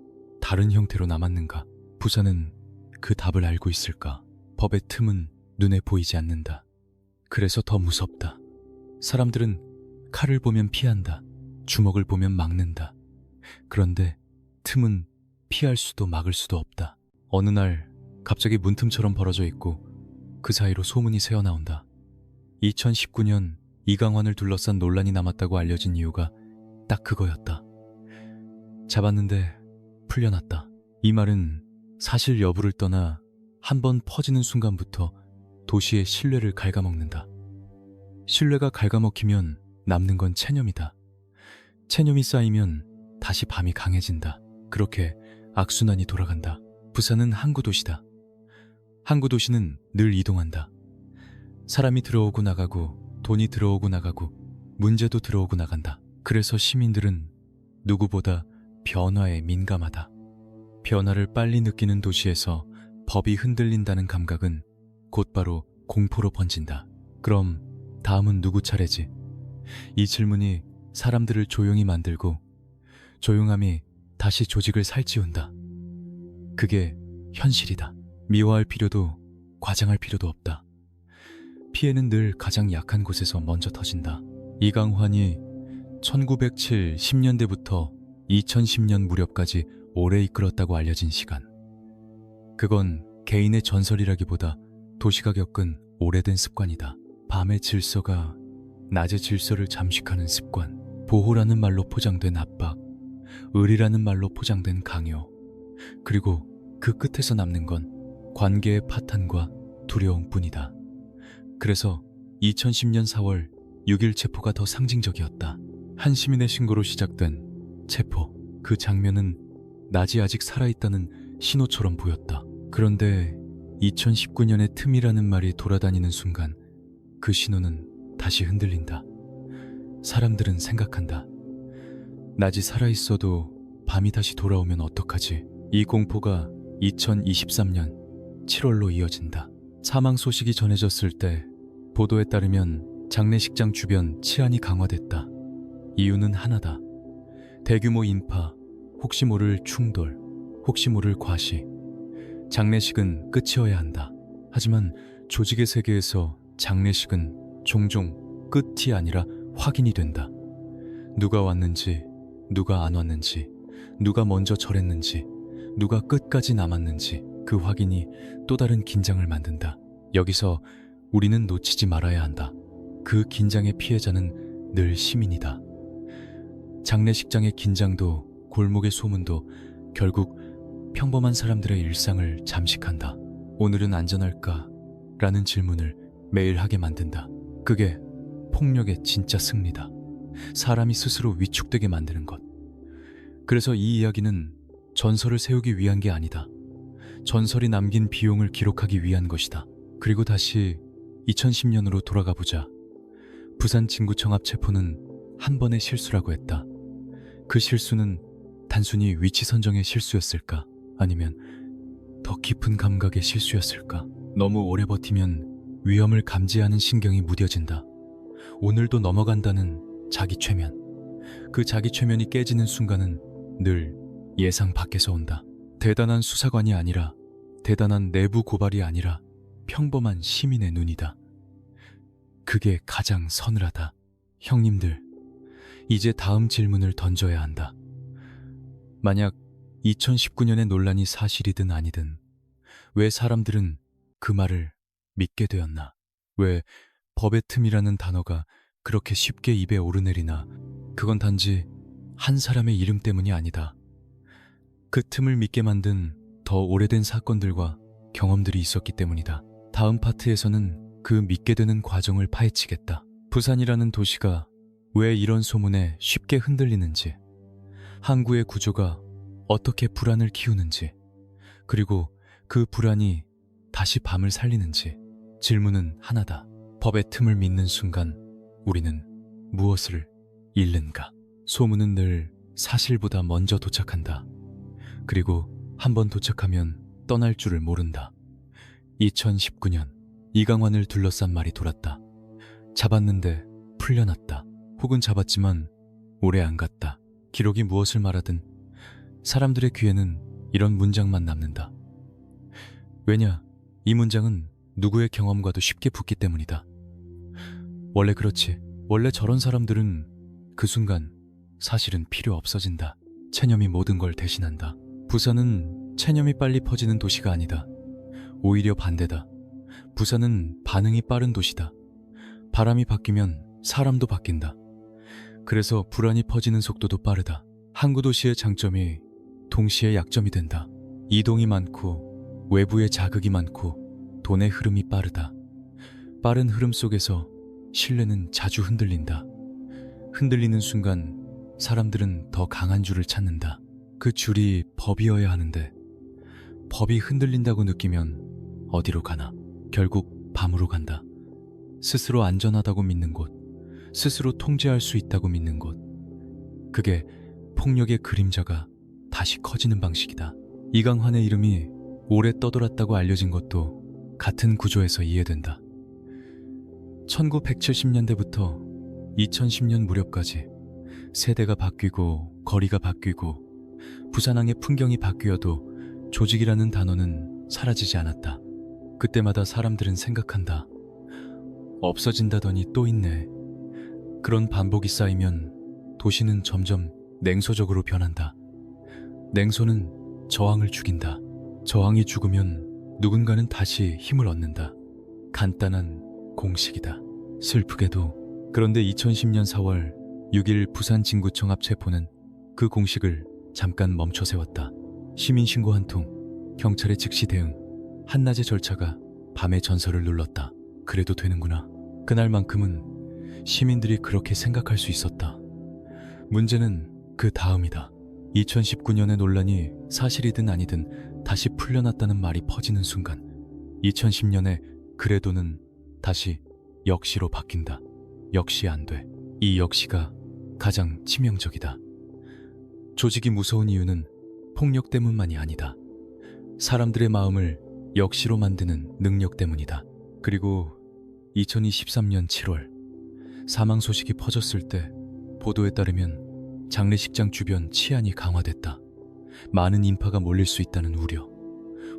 [SPEAKER 1] 다른 형태로 남았는가? 부산은 그 답을 알고 있을까? 법의 틈은 눈에 보이지 않는다. 그래서 더 무섭다. 사람들은 칼을 보면 피한다. 주먹을 보면 막는다. 그런데 틈은 피할 수도 막을 수도 없다. 어느 날 갑자기 문틈처럼 벌어져 있고 그 사이로 소문이 새어나온다. 2019년 이강환을 둘러싼 논란이 남았다고 알려진 이유가 딱 그거였다. 잡았는데 풀려났다. 이 말은 사실 여부를 떠나 한 번 퍼지는 순간부터 도시의 신뢰를 갉아먹는다. 신뢰가 갉아먹히면 남는 건 체념이다. 체념이 쌓이면 다시 밤이 강해진다. 그렇게 악순환이 돌아간다. 부산은 항구 도시다. 항구 도시는 늘 이동한다. 사람이 들어오고 나가고 돈이 들어오고 나가고 문제도 들어오고 나간다. 그래서 시민들은 누구보다 변화에 민감하다. 변화를 빨리 느끼는 도시에서 법이 흔들린다는 감각은 곧바로 공포로 번진다. 그럼 다음은 누구 차례지? 이 질문이 사람들을 조용히 만들고 조용함이 다시 조직을 살찌운다. 그게 현실이다. 미워할 필요도 과장할 필요도 없다. 피해는 늘 가장 약한 곳에서 먼저 터진다. 이강환이 1907, 10년대부터 2010년 무렵까지 오래 이끌었다고 알려진 시간. 그건 개인의 전설이라기보다 도시가 겪은 오래된 습관이다. 밤의 질서가 낮의 질서를 잠식하는 습관. 보호라는 말로 포장된 압박, 의리라는 말로 포장된 강요. 그리고 그 끝에서 남는 건 관계의 파탄과 두려움뿐이다. 그래서 2010년 4월 6일 체포가 더 상징적이었다. 한 시민의 신고로 시작된 체포. 그 장면은 낮이 아직 살아있다는 신호처럼 보였다. 그런데 2019년의 틈이라는 말이 돌아다니는 순간 그 신호는 다시 흔들린다. 사람들은 생각한다. 낮이 살아있어도 밤이 다시 돌아오면 어떡하지? 이 공포가 2023년 7월로 이어진다. 사망 소식이 전해졌을 때 보도에 따르면 장례식장 주변 치안이 강화됐다. 이유는 하나다. 대규모 인파, 혹시 모를 충돌, 혹시 모를 과시. 장례식은 끝이어야 한다. 하지만 조직의 세계에서 장례식은 종종 끝이 아니라 확인이 된다. 누가 왔는지, 누가 안 왔는지, 누가 먼저 절했는지, 누가 끝까지 남았는지 그 확인이 또 다른 긴장을 만든다. 여기서 우리는 놓치지 말아야 한다. 그 긴장의 피해자는 늘 시민이다. 장례식장의 긴장도 골목의 소문도 결국 평범한 사람들의 일상을 잠식한다. 오늘은 안전할까? 라는 질문을 매일 하게 만든다. 그게 폭력의 진짜 승리다. 사람이 스스로 위축되게 만드는 것. 그래서 이 이야기는 전설을 세우기 위한 게 아니다. 전설이 남긴 비용을 기록하기 위한 것이다. 그리고 다시 2010년으로 돌아가 보자. 부산 진구청 앞 체포는 한 번의 실수라고 했다. 그 실수는 단순히 위치 선정의 실수였을까? 아니면 더 깊은 감각의 실수였을까? 너무 오래 버티면 위험을 감지하는 신경이 무뎌진다. 오늘도 넘어간다는 자기 최면. 그 자기 최면이 깨지는 순간은 늘 예상 밖에서 온다. 대단한 수사관이 아니라, 대단한 내부 고발이 아니라 평범한 시민의 눈이다. 그게 가장 서늘하다. 형님들, 이제 다음 질문을 던져야 한다. 만약 2019년의 논란이 사실이든 아니든 왜 사람들은 그 말을 믿게 되었나? 왜 법의 틈이라는 단어가 그렇게 쉽게 입에 오르내리나? 그건 단지 한 사람의 이름 때문이 아니다. 그 틈을 믿게 만든 더 오래된 사건들과 경험들이 있었기 때문이다. 다음 파트에서는 그 믿게 되는 과정을 파헤치겠다. 부산이라는 도시가 왜 이런 소문에 쉽게 흔들리는지, 항구의 구조가 어떻게 불안을 키우는지, 그리고 그 불안이 다시 밤을 살리는지. 질문은 하나다. 법의 틈을 믿는 순간 우리는 무엇을 잃는가? 소문은 늘 사실보다 먼저 도착한다. 그리고 한번 도착하면 떠날 줄을 모른다. 2019년 이강환을 둘러싼 말이 돌았다. 잡았는데 풀려났다. 혹은 잡았지만 오래 안 갔다. 기록이 무엇을 말하든 사람들의 귀에는 이런 문장만 남는다. 왜냐? 이 문장은 누구의 경험과도 쉽게 붙기 때문이다. 원래 그렇지. 원래 저런 사람들은 그 순간 사실은 필요 없어진다. 체념이 모든 걸 대신한다. 부산은 체념이 빨리 퍼지는 도시가 아니다. 오히려 반대다. 부산은 반응이 빠른 도시다. 바람이 바뀌면 사람도 바뀐다. 그래서 불안이 퍼지는 속도도 빠르다. 항구 도시의 장점이 동시에 약점이 된다. 이동이 많고 외부의 자극이 많고 돈의 흐름이 빠르다. 빠른 흐름 속에서 신뢰는 자주 흔들린다. 흔들리는 순간 사람들은 더 강한 줄을 찾는다. 그 줄이 법이어야 하는데 법이 흔들린다고 느끼면 어디로 가나? 결국 밤으로 간다. 스스로 안전하다고 믿는 곳, 스스로 통제할 수 있다고 믿는 곳. 그게 폭력의 그림자가 다시 커지는 방식이다. 이강환의 이름이 오래 떠돌았다고 알려진 것도 같은 구조에서 이해된다. 1970년대부터 2010년 무렵까지 세대가 바뀌고 거리가 바뀌고 부산항의 풍경이 바뀌어도 조직이라는 단어는 사라지지 않았다. 그때마다 사람들은 생각한다. 없어진다더니 또 있네. 그런 반복이 쌓이면 도시는 점점 냉소적으로 변한다. 냉소는 저항을 죽인다. 저항이 죽으면 누군가는 다시 힘을 얻는다. 간단한 공식이다. 슬프게도 그런데 2010년 4월 6일 부산 진구청 앞 체포는 그 공식을 잠깐 멈춰 세웠다. 시민 신고 한 통, 경찰의 즉시 대응, 한낮의 절차가 밤의 전설을 눌렀다. 그래도 되는구나. 그날만큼은 시민들이 그렇게 생각할 수 있었다. 문제는 그 다음이다. 2019년의 논란이 사실이든 아니든 다시 풀려났다는 말이 퍼지는 순간 2010년의 그래도는 다시 역시로 바뀐다. 역시 안 돼. 이 역시가 가장 치명적이다. 조직이 무서운 이유는 폭력 때문만이 아니다. 사람들의 마음을 역시로 만드는 능력 때문이다. 그리고 2023년 7월 사망 소식이 퍼졌을 때 보도에 따르면 장례식장 주변 치안이 강화됐다. 많은 인파가 몰릴 수 있다는 우려,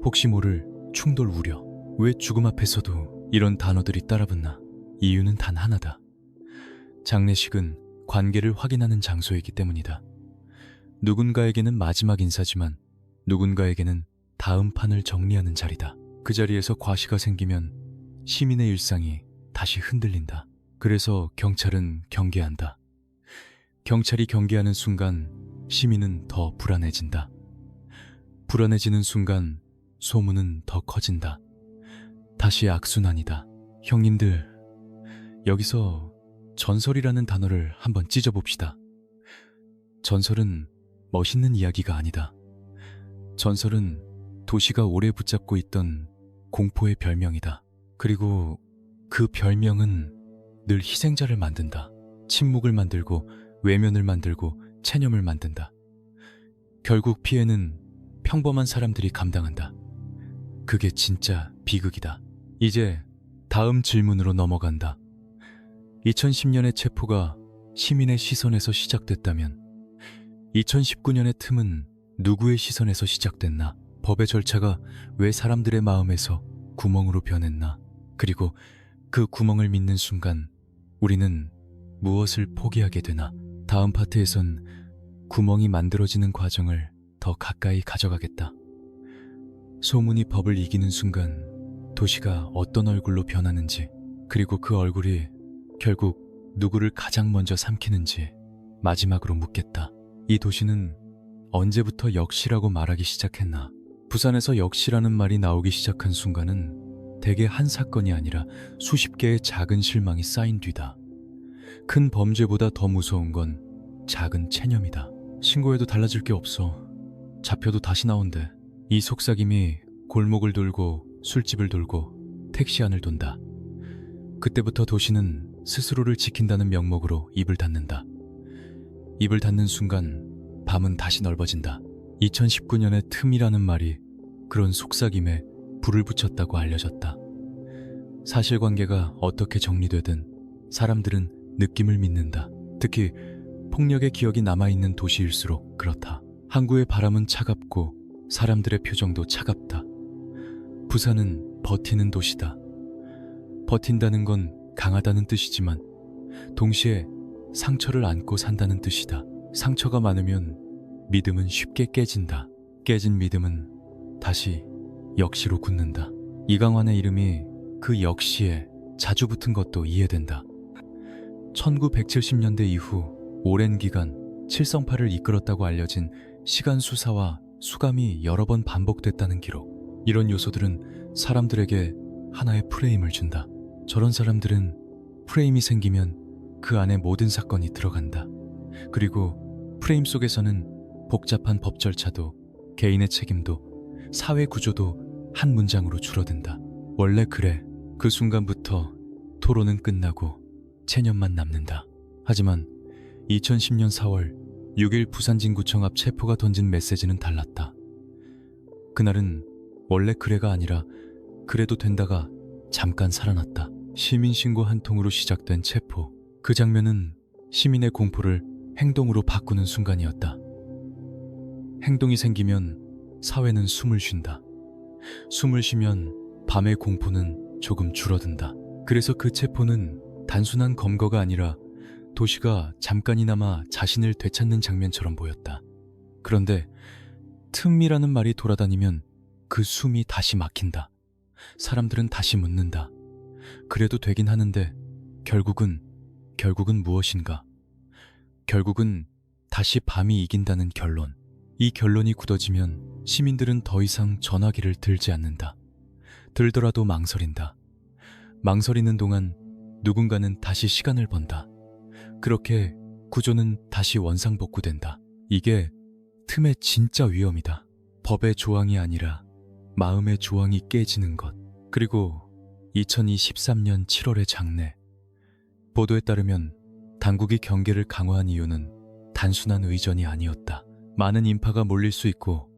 [SPEAKER 1] 혹시 모를 충돌 우려. 왜 죽음 앞에서도 이런 단어들이 따라붙나? 이유는 단 하나다. 장례식은 관계를 확인하는 장소이기 때문이다. 누군가에게는 마지막 인사지만 누군가에게는 다음 판을 정리하는 자리다. 그 자리에서 과시가 생기면 시민의 일상이 다시 흔들린다. 그래서 경찰은 경계한다. 경찰이 경계하는 순간 시민은 더 불안해진다. 불안해지는 순간 소문은 더 커진다. 다시 악순환이다. 형님들, 여기서 전설이라는 단어를 한번 찢어봅시다. 전설은 멋있는 이야기가 아니다. 전설은 도시가 오래 붙잡고 있던 공포의 별명이다. 그리고 그 별명은 늘 희생자를 만든다. 침묵을 만들고 외면을 만들고 체념을 만든다. 결국 피해는 평범한 사람들이 감당한다. 그게 진짜 비극이다. 이제 다음 질문으로 넘어간다. 2010년의 체포가 시민의 시선에서 시작됐다면 2019년의 틈은 누구의 시선에서 시작됐나? 법의 절차가 왜 사람들의 마음에서 구멍으로 변했나? 그리고 그 구멍을 믿는 순간 우리는 무엇을 포기하게 되나? 다음 파트에선 구멍이 만들어지는 과정을 더 가까이 가져가겠다. 소문이 법을 이기는 순간 도시가 어떤 얼굴로 변하는지, 그리고 그 얼굴이 결국 누구를 가장 먼저 삼키는지 마지막으로 묻겠다. 이 도시는 언제부터 역시라고 말하기 시작했나? 부산에서 역시라는 말이 나오기 시작한 순간은 대개 한 사건이 아니라 수십 개의 작은 실망이 쌓인 뒤다. 큰 범죄보다 더 무서운 건 작은 체념이다. 신고해도 달라질 게 없어. 잡혀도 다시 나온대. 이 속삭임이 골목을 돌고 술집을 돌고 택시 안을 돈다. 그때부터 도시는 스스로를 지킨다는 명목으로 입을 닫는다. 입을 닫는 순간 밤은 다시 넓어진다. 2019년의 틈이라는 말이 그런 속삭임에 불을 붙였다고 알려졌다. 사실관계가 어떻게 정리되든 사람들은 느낌을 믿는다. 특히 폭력의 기억이 남아있는 도시일수록 그렇다. 항구의 바람은 차갑고 사람들의 표정도 차갑다. 부산은 버티는 도시다. 버틴다는 건 강하다는 뜻이지만 동시에 상처를 안고 산다는 뜻이다. 상처가 많으면 믿음은 쉽게 깨진다. 깨진 믿음은 다시 역시로 굳는다. 이강환의 이름이 그 역시에 자주 붙은 것도 이해된다. 1970년대 이후 오랜 기간 칠성파를 이끌었다고 알려진 시간 수사와 수감이 여러 번 반복됐다는 기록. 이런 요소들은 사람들에게 하나의 프레임을 준다. 저런 사람들은 프레임이 생기면 그 안에 모든 사건이 들어간다. 그리고 프레임 속에서는 복잡한 법 절차도 개인의 책임도 사회 구조도 한 문장으로 줄어든다. 원래 그래. 그 순간부터 토론은 끝나고 체념만 남는다. 하지만 2010년 4월 6일 부산진구청 앞 체포가 던진 메시지는 달랐다. 그날은 원래 그래가 아니라 그래도 된다가 잠깐 살아났다. 시민신고 한 통으로 시작된 체포. 그 장면은 시민의 공포를 행동으로 바꾸는 순간이었다. 행동이 생기면 사회는 숨을 쉰다. 숨을 쉬면 밤의 공포는 조금 줄어든다. 그래서 그 체포는 단순한 검거가 아니라 도시가 잠깐이나마 자신을 되찾는 장면처럼 보였다. 그런데 틈이라는 말이 돌아다니면 그 숨이 다시 막힌다. 사람들은 다시 묻는다. 그래도 되긴 하는데 결국은 무엇인가? 결국은 다시 밤이 이긴다는 결론. 이 결론이 굳어지면 시민들은 더 이상 전화기를 들지 않는다. 들더라도 망설인다. 망설이는 동안 누군가는 다시 시간을 번다. 그렇게 구조는 다시 원상복구된다. 이게 틈의 진짜 위험이다. 법의 조항이 아니라 마음의 조항이 깨지는 것. 그리고 2023년 7월의 장례. 보도에 따르면 당국이 경계를 강화한 이유는 단순한 의전이 아니었다. 많은 인파가 몰릴 수 있고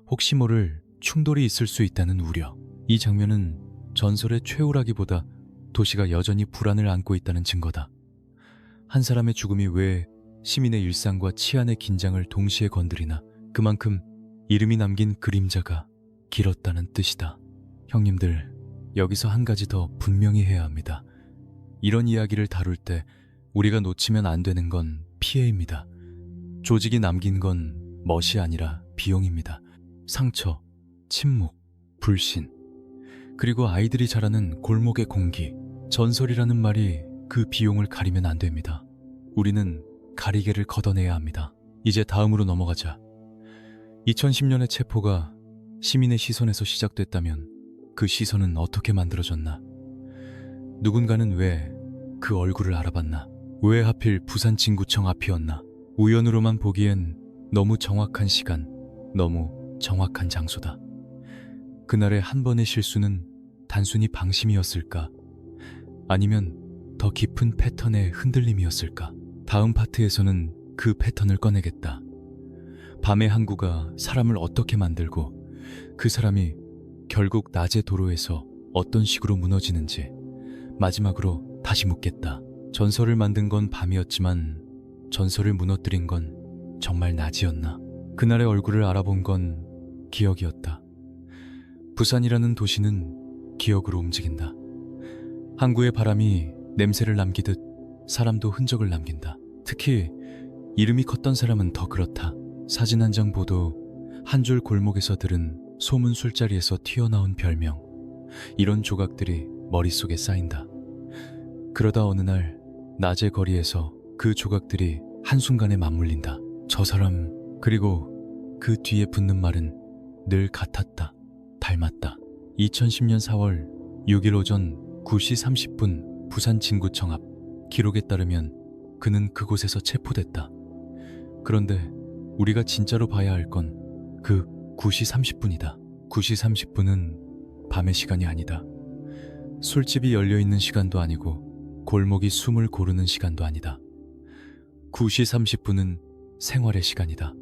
[SPEAKER 1] 혹시 모를 충돌이 있을 수 있다는 우려. 이 장면은 전설의 최후라기보다 도시가 여전히 불안을 안고 있다는 증거다. 한 사람의 죽음이 왜 시민의 일상과 치안의 긴장을 동시에 건드리나? 그만큼 이름이 남긴 그림자가 길었다는 뜻이다. 형님들, 여기서 한 가지 더 분명히 해야 합니다. 이런 이야기를 다룰 때 우리가 놓치면 안 되는 건 피해입니다. 조직이 남긴 건 멋이 아니라 비용입니다. 상처, 침묵, 불신, 그리고 아이들이 자라는 골목의 공기, 전설이라는 말이 그 비용을 가리면 안 됩니다. 우리는 가리개를 걷어내야 합니다. 이제 다음으로 넘어가자. 2010년의 체포가 시민의 시선에서 시작됐다면 그 시선은 어떻게 만들어졌나? 누군가는 왜 그 얼굴을 알아봤나? 왜 하필 부산진구청 앞이었나? 우연으로만 보기엔 너무 정확한 시간, 너무 정확한 장소다. 그날의 한 번의 실수는 단순히 방심이었을까? 아니면 더 깊은 패턴의 흔들림이었을까? 다음 파트에서는 그 패턴을 꺼내겠다. 밤의 항구가 사람을 어떻게 만들고 그 사람이 결국 낮의 도로에서 어떤 식으로 무너지는지 마지막으로 다시 묻겠다. 전설을 만든 건 밤이었지만 전설을 무너뜨린 건 정말 낮이었나? 그날의 얼굴을 알아본 건 기억이었다. 부산이라는 도시는 기억으로 움직인다. 항구의 바람이 냄새를 남기듯 사람도 흔적을 남긴다. 특히 이름이 컸던 사람은 더 그렇다. 사진 한 장 보도 한 줄 골목에서 들은 소문 술자리에서 튀어나온 별명, 이런 조각들이 머릿속에 쌓인다. 그러다 어느 날 낮의 거리에서 그 조각들이 한순간에 맞물린다. 저 사람, 그리고 그 뒤에 붙는 말은 늘 같았다. 닮았다. 2010년 4월 6일 오전 9시 30분 부산 진구청 앞. 기록에 따르면 그는 그곳에서 체포됐다. 그런데 우리가 진짜로 봐야 할 건 그 9시 30분이다. 9시 30분은 밤의 시간이 아니다. 술집이 열려있는 시간도 아니고 골목이 숨을 고르는 시간도 아니다. 9시 30분은 생활의 시간이다.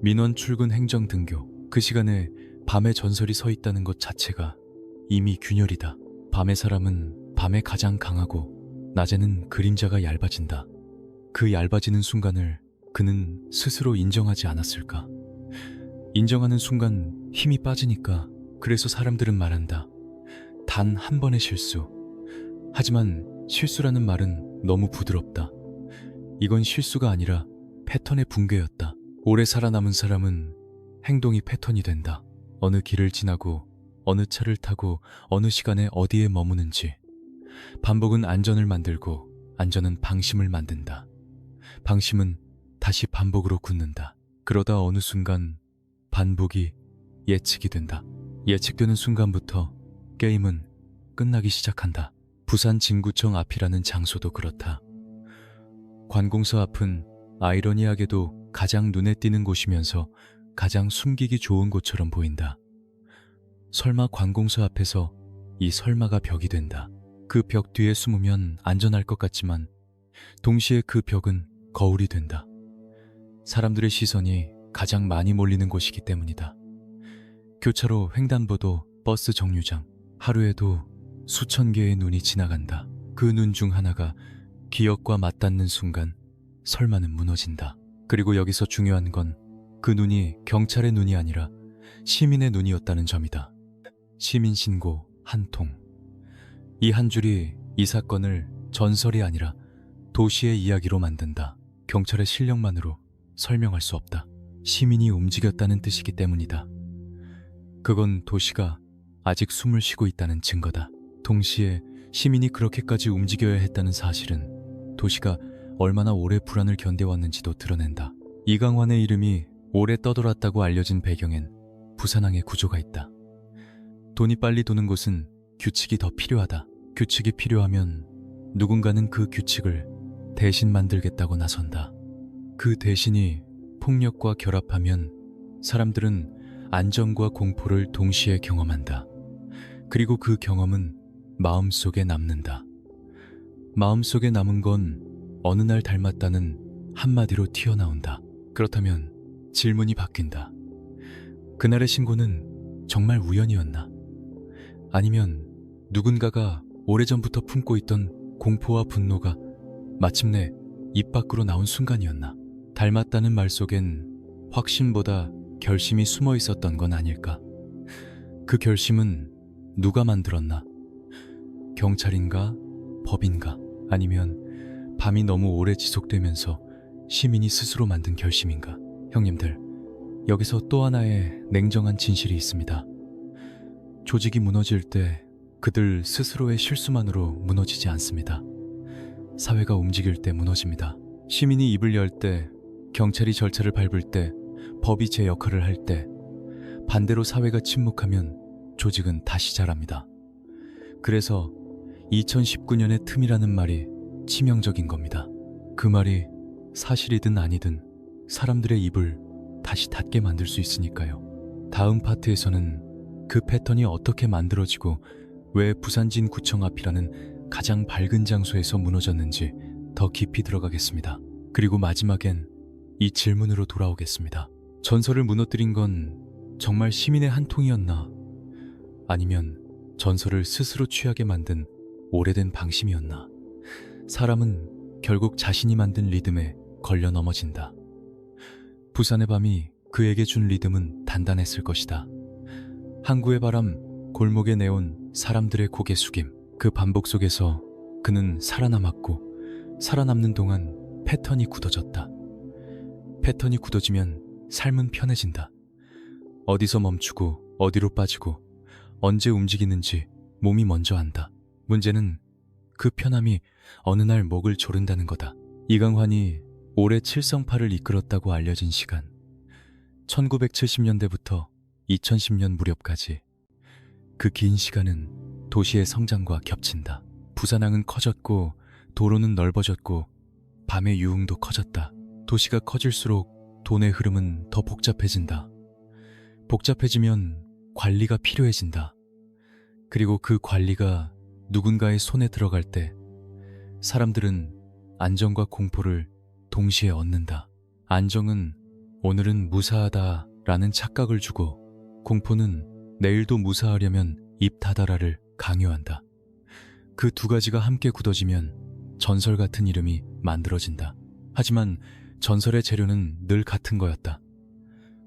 [SPEAKER 1] 민원 출근 행정 등교, 그 시간에 밤에 전설이 서 있다는 것 자체가 이미 균열이다. 밤의 사람은 밤에 가장 강하고 낮에는 그림자가 얇아진다. 그 얇아지는 순간을 그는 스스로 인정하지 않았을까? 인정하는 순간 힘이 빠지니까 그래서 사람들은 말한다. 단 한 번의 실수. 하지만 실수라는 말은 너무 부드럽다. 이건 실수가 아니라 패턴의 붕괴였다. 오래 살아남은 사람은 행동이 패턴이 된다. 어느 길을 지나고 어느 차를 타고 어느 시간에 어디에 머무는지. 반복은 안전을 만들고 안전은 방심을 만든다. 방심은 다시 반복으로 굳는다. 그러다 어느 순간 반복이 예측이 된다. 예측되는 순간부터 게임은 끝나기 시작한다. 부산 진구청 앞이라는 장소도 그렇다. 관공서 앞은 아이러니하게도 가장 눈에 띄는 곳이면서 가장 숨기기 좋은 곳처럼 보인다. 설마 관공서 앞에서 이 설마가 벽이 된다. 그 벽 뒤에 숨으면 안전할 것 같지만 동시에 그 벽은 거울이 된다. 사람들의 시선이 가장 많이 몰리는 곳이기 때문이다. 교차로, 횡단보도, 버스 정류장, 하루에도 수천 개의 눈이 지나간다. 그 눈 중 하나가 기억과 맞닿는 순간 설마는 무너진다. 그리고 여기서 중요한 건 그 눈이 경찰의 눈이 아니라 시민의 눈이었다는 점이다. 시민 신고 한 통. 이 한 줄이 이 사건을 전설이 아니라 도시의 이야기로 만든다. 경찰의 실력만으로 설명할 수 없다. 시민이 움직였다는 뜻이기 때문이다. 그건 도시가 아직 숨을 쉬고 있다는 증거다. 동시에 시민이 그렇게까지 움직여야 했다는 사실은 도시가 얼마나 오래 불안을 견뎌왔는지도 드러낸다. 이강환의 이름이 오래 떠돌았다고 알려진 배경엔 부산항의 구조가 있다. 돈이 빨리 도는 곳은 규칙이 더 필요하다. 규칙이 필요하면 누군가는 그 규칙을 대신 만들겠다고 나선다. 그 대신이 폭력과 결합하면 사람들은 안정과 공포를 동시에 경험한다. 그리고 그 경험은 마음속에 남는다. 마음속에 남은 건 어느 날 닮았다는 한마디로 튀어나온다. 그렇다면 질문이 바뀐다. 그날의 신고는 정말 우연이었나? 아니면 누군가가 오래전부터 품고 있던 공포와 분노가 마침내 입 밖으로 나온 순간이었나? 닮았다는 말 속엔 확신보다 결심이 숨어 있었던 건 아닐까? 그 결심은 누가 만들었나? 경찰인가? 법인가? 아니면 밤이 너무 오래 지속되면서 시민이 스스로 만든 결심인가? 형님들, 여기서 또 하나의 냉정한 진실이 있습니다. 조직이 무너질 때 그들 스스로의 실수만으로 무너지지 않습니다. 사회가 움직일 때 무너집니다. 시민이 입을 열 때, 경찰이 절차를 밟을 때, 법이 제 역할을 할 때, 반대로 사회가 침묵하면 조직은 다시 자랍니다. 그래서 2019년의 틈이라는 말이 치명적인 겁니다. 그 말이 사실이든 아니든 사람들의 입을 다시 닫게 만들 수 있으니까요. 다음 파트에서는 그 패턴이 어떻게 만들어지고 왜 부산진구청 앞이라는 가장 밝은 장소에서 무너졌는지 더 깊이 들어가겠습니다. 그리고 마지막엔 이 질문으로 돌아오겠습니다. 전설을 무너뜨린 건 정말 시민의 한 통이었나? 아니면 전설을 스스로 취하게 만든 오래된 방심이었나? 사람은 결국 자신이 만든 리듬에 걸려 넘어진다. 부산의 밤이 그에게 준 리듬은 단단했을 것이다. 항구의 바람, 골목에 내온 사람들의 고개 숙임, 그 반복 속에서 그는 살아남았고 살아남는 동안 패턴이 굳어졌다. 패턴이 굳어지면 삶은 편해진다. 어디서 멈추고 어디로 빠지고 언제 움직이는지 몸이 먼저 안다. 문제는 그 편함이 어느 날 목을 조른다는 거다. 이강환이 올해 칠성파를 이끌었다고 알려진 시간, 1970년대부터 2010년 무렵까지. 그 긴 시간은 도시의 성장과 겹친다. 부산항은 커졌고 도로는 넓어졌고 밤의 유흥도 커졌다. 도시가 커질수록 돈의 흐름은 더 복잡해진다. 복잡해지면 관리가 필요해진다. 그리고 그 관리가 누군가의 손에 들어갈 때 사람들은 안정과 공포를 동시에 얻는다. 안정은 오늘은 무사하다라는 착각을 주고, 공포는 내일도 무사하려면 입 닫아라를 강요한다. 그 두 가지가 함께 굳어지면 전설 같은 이름이 만들어진다. 하지만 전설의 재료는 늘 같은 거였다.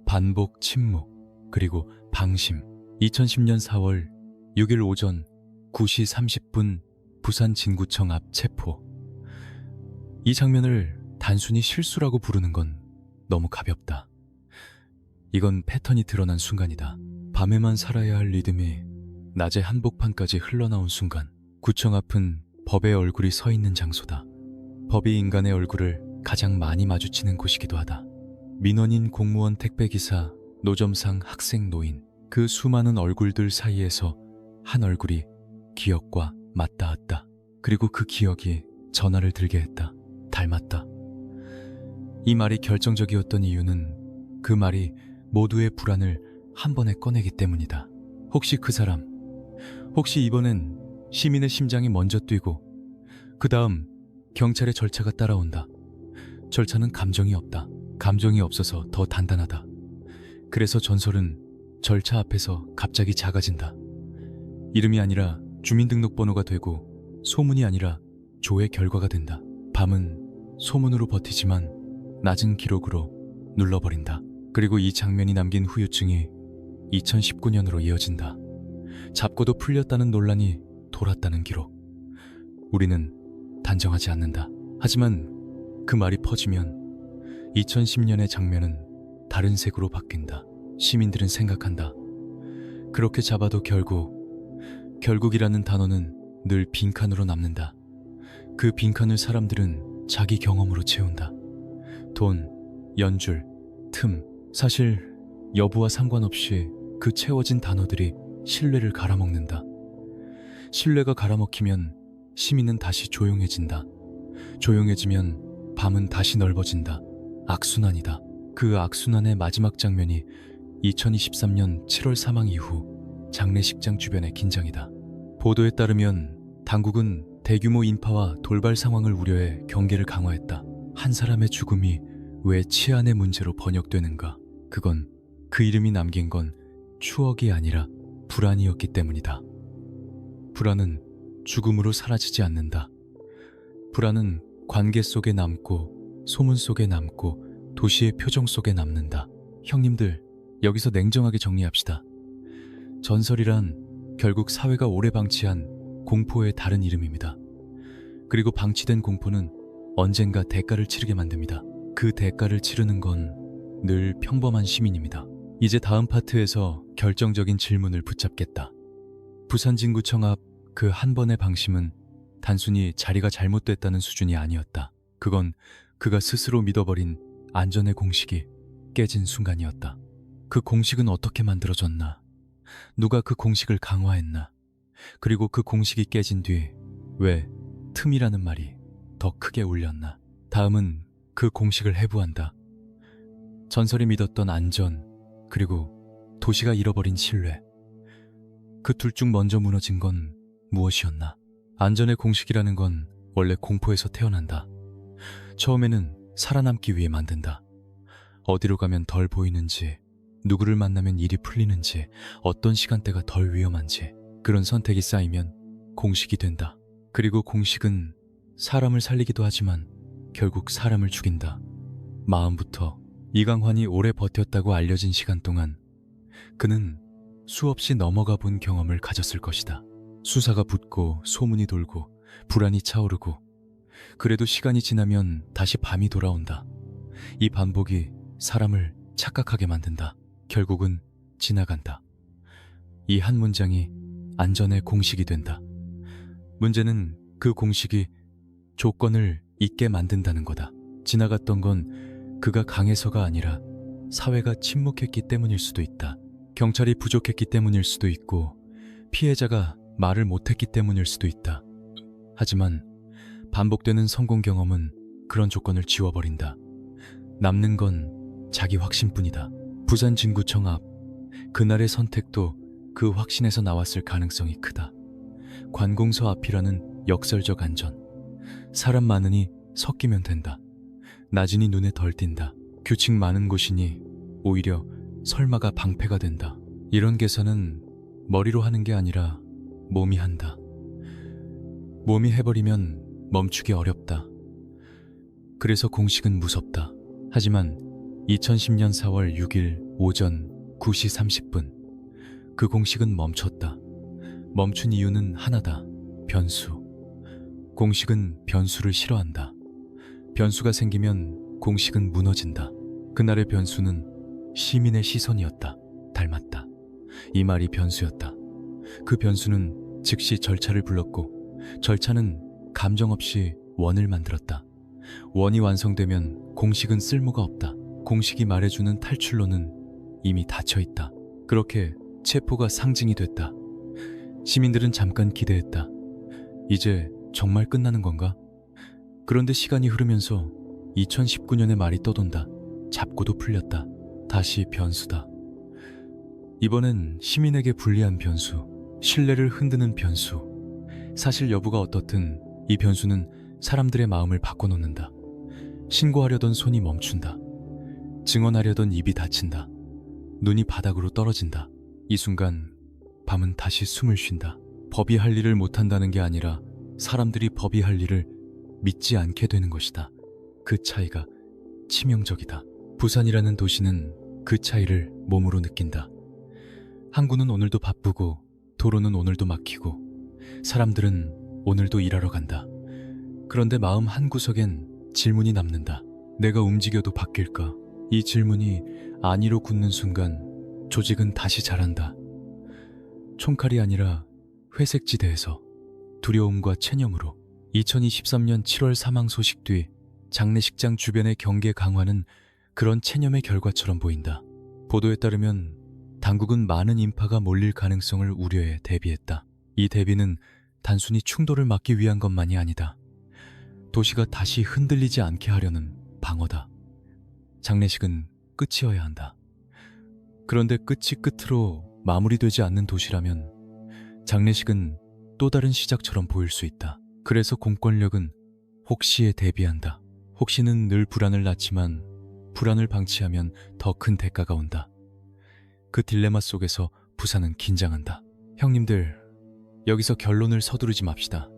[SPEAKER 1] 반복, 침묵, 그리고 방심. 2010년 4월 6일 오전 9시 30분 부산 진구청 앞 체포. 이 장면을 단순히 실수라고 부르는 건 너무 가볍다. 이건 패턴이 드러난 순간이다. 밤에만 살아야 할 리듬이 낮의 한복판까지 흘러나온 순간, 구청 앞은 법의 얼굴이 서 있는 장소다. 법이 인간의 얼굴을 가장 많이 마주치는 곳이기도 하다. 민원인, 공무원, 택배기사, 노점상, 학생, 노인, 그 수많은 얼굴들 사이에서 한 얼굴이 기억과 맞닿았다. 그리고 그 기억이 전화를 들게 했다. 닮았다. 이 말이 결정적이었던 이유는 그 말이 모두의 불안을 한 번에 꺼내기 때문이다. 혹시 그 사람, 혹시 이번엔 시민의 심장이 먼저 뛰고 그 다음 경찰의 절차가 따라온다. 절차는 감정이 없다. 감정이 없어서 더 단단하다. 그래서 전설은 절차 앞에서 갑자기 작아진다. 이름이 아니라 주민등록번호가 되고, 소문이 아니라 조의 결과가 된다. 밤은 소문으로 버티지만 낮은 기록으로 눌러버린다. 그리고 이 장면이 남긴 후유증이 2019년으로 이어진다. 잡고도 풀렸다는 논란이 돌았다는 기록. 우리는 단정하지 않는다. 하지만 그 말이 퍼지면 2010년의 장면은 다른 색으로 바뀐다. 시민들은 생각한다. 그렇게 잡아도 결국이라는 단어는 늘 빈칸으로 남는다. 그 빈칸을 사람들은 자기 경험으로 채운다. 돈, 연줄, 틈, 사실 여부와 상관없이 그 채워진 단어들이 신뢰를 갈아먹는다. 신뢰가 갈아먹히면 시민은 다시 조용해진다. 조용해지면 밤은 다시 넓어진다. 악순환이다. 그 악순환의 마지막 장면이 2023년 7월 사망 이후 장례식장 주변의 긴장이다. 보도에 따르면 당국은 대규모 인파와 돌발 상황을 우려해 경계를 강화했다. 한 사람의 죽음이 왜 치안의 문제로 번역되는가? 그건 그 이름이 남긴 건 추억이 아니라 불안이었기 때문이다. 불안은 죽음으로 사라지지 않는다. 불안은 관계 속에 남고, 소문 속에 남고, 도시의 표정 속에 남는다. 형님들, 여기서 냉정하게 정리합시다. 전설이란 결국 사회가 오래 방치한 공포의 다른 이름입니다. 그리고 방치된 공포는 언젠가 대가를 치르게 만듭니다. 그 대가를 치르는 건 늘 평범한 시민입니다. 이제 다음 파트에서 결정적인 질문을 붙잡겠다. 부산진구청 앞 그 한 번의 방심은 단순히 자리가 잘못됐다는 수준이 아니었다. 그건 그가 스스로 믿어버린 안전의 공식이 깨진 순간이었다. 그 공식은 어떻게 만들어졌나? 누가 그 공식을 강화했나? 그리고 그 공식이 깨진 뒤 왜 틈이라는 말이 더 크게 울렸나? 다음은 그 공식을 해부한다. 전설이 믿었던 안전, 그리고 도시가 잃어버린 신뢰. 그 둘 중 먼저 무너진 건 무엇이었나? 안전의 공식이라는 건 원래 공포에서 태어난다. 처음에는 살아남기 위해 만든다. 어디로 가면 덜 보이는지, 누구를 만나면 일이 풀리는지, 어떤 시간대가 덜 위험한지, 그런 선택이 쌓이면 공식이 된다. 그리고 공식은 사람을 살리기도 하지만 결국 사람을 죽인다. 마음부터 이강환이 오래 버텼다고 알려진 시간 동안 그는 수없이 넘어가 본 경험을 가졌을 것이다. 수사가 붙고 소문이 돌고 불안이 차오르고, 그래도 시간이 지나면 다시 밤이 돌아온다. 이 반복이 사람을 착각하게 만든다. 결국은 지나간다. 이 한 문장이 안전의 공식이 된다. 문제는 그 공식이 조건을 잊게 만든다는 거다. 지나갔던 건 그가 강해서가 아니라 사회가 침묵했기 때문일 수도 있다. 경찰이 부족했기 때문일 수도 있고, 피해자가 말을 못했기 때문일 수도 있다. 하지만 반복되는 성공 경험은 그런 조건을 지워버린다. 남는 건 자기 확신뿐이다. 부산진구청 앞, 그날의 선택도 그 확신에서 나왔을 가능성이 크다. 관공서 앞이라는 역설적 안전. 사람 많으니 섞이면 된다. 낮으니 눈에 덜 띈다. 규칙 많은 곳이니 오히려 설마가 방패가 된다. 이런 계산은 머리로 하는 게 아니라 몸이 한다. 몸이 해버리면 멈추기 어렵다. 그래서 공식은 무섭다. 하지만 2010년 4월 6일 오전 9시 30분 그 공식은 멈췄다. 멈춘 이유는 하나다. 변수. 공식은 변수를 싫어한다. 변수가 생기면 공식은 무너진다. 그날의 변수는 시민의 시선이었다. 닮았다. 이 말이 변수였다. 그 변수는 즉시 절차를 불렀고, 절차는 감정 없이 원을 만들었다. 원이 완성되면 공식은 쓸모가 없다. 공식이 말해주는 탈출로는 이미 닫혀있다. 그렇게 체포가 상징이 됐다. 시민들은 잠깐 기대했다. 이제 정말 끝나는 건가? 그런데 시간이 흐르면서 2019년의 말이 떠돈다. 잡고도 풀렸다. 다시 변수다. 이번엔 시민에게 불리한 변수, 신뢰를 흔드는 변수. 사실 여부가 어떻든 이 변수는 사람들의 마음을 바꿔놓는다. 신고하려던 손이 멈춘다. 증언하려던 입이 닫힌다. 눈이 바닥으로 떨어진다. 이 순간 밤은 다시 숨을 쉰다. 법이 할 일을 못한다는 게 아니라 사람들이 법이 할 일을 믿지 않게 되는 것이다. 그 차이가 치명적이다. 부산이라는 도시는 그 차이를 몸으로 느낀다. 항구는 오늘도 바쁘고, 도로는 오늘도 막히고, 사람들은 오늘도 일하러 간다. 그런데 마음 한구석엔 질문이 남는다. 내가 움직여도 바뀔까? 이 질문이 아니로 굳는 순간 조직은 다시 자란다. 총칼이 아니라 회색지대에서 두려움과 체념으로. 2023년 7월 사망 소식 뒤 장례식장 주변의 경계 강화는 그런 체념의 결과처럼 보인다. 보도에 따르면 당국은 많은 인파가 몰릴 가능성을 우려해 대비했다. 이 대비는 단순히 충돌을 막기 위한 것만이 아니다. 도시가 다시 흔들리지 않게 하려는 방어다. 장례식은 끝이어야 한다. 그런데 끝이 끝으로 마무리되지 않는 도시라면 장례식은 또 다른 시작처럼 보일 수 있다. 그래서 공권력은 혹시에 대비한다. 혹시는 늘 불안을 낳지만 불안을 방치하면 더 큰 대가가 온다. 그 딜레마 속에서 부산은 긴장한다. 형님들, 여기서 결론을 서두르지 맙시다.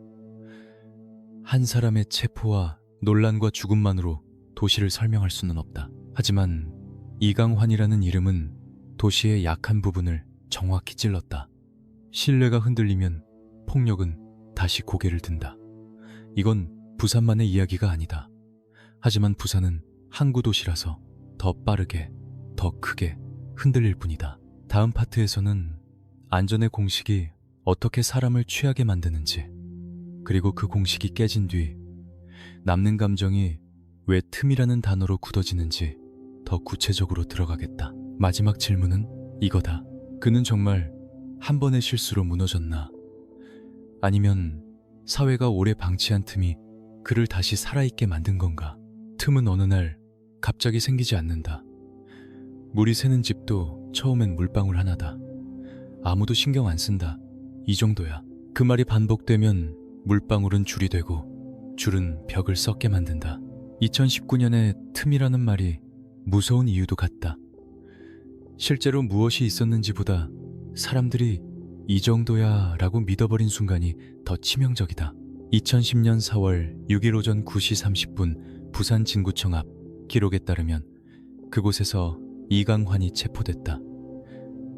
[SPEAKER 1] 한 사람의 체포와 논란과 죽음만으로 도시를 설명할 수는 없다. 하지만 이강환이라는 이름은 도시의 약한 부분을 정확히 찔렀다. 신뢰가 흔들리면 폭력은 다시 고개를 든다. 이건 부산만의 이야기가 아니다. 하지만 부산은 항구 도시라서 더 빠르게, 더 크게 흔들릴 뿐이다. 다음 파트에서는 안전의 공식이 어떻게 사람을 취하게 만드는지, 그리고 그 공식이 깨진 뒤 남는 감정이 왜 틈이라는 단어로 굳어지는지 더 구체적으로 들어가겠다. 마지막 질문은 이거다. 그는 정말 한 번의 실수로 무너졌나? 아니면 사회가 오래 방치한 틈이 그를 다시 살아있게 만든 건가? 틈은 어느 날 갑자기 생기지 않는다. 물이 새는 집도 처음엔 물방울 하나다. 아무도 신경 안 쓴다. 이 정도야. 그 말이 반복되면 물방울은 줄이 되고 줄은 벽을 썩게 만든다. 2019년에 틈이라는 말이 무서운 이유도 같다. 실제로 무엇이 있었는지보다 사람들이 이 정도야 라고 믿어버린 순간이 더 치명적이다. 2010년 4월 6일 오전 9시 30분 부산 진구청 앞 기록에 따르면 그곳에서 이강환이 체포됐다.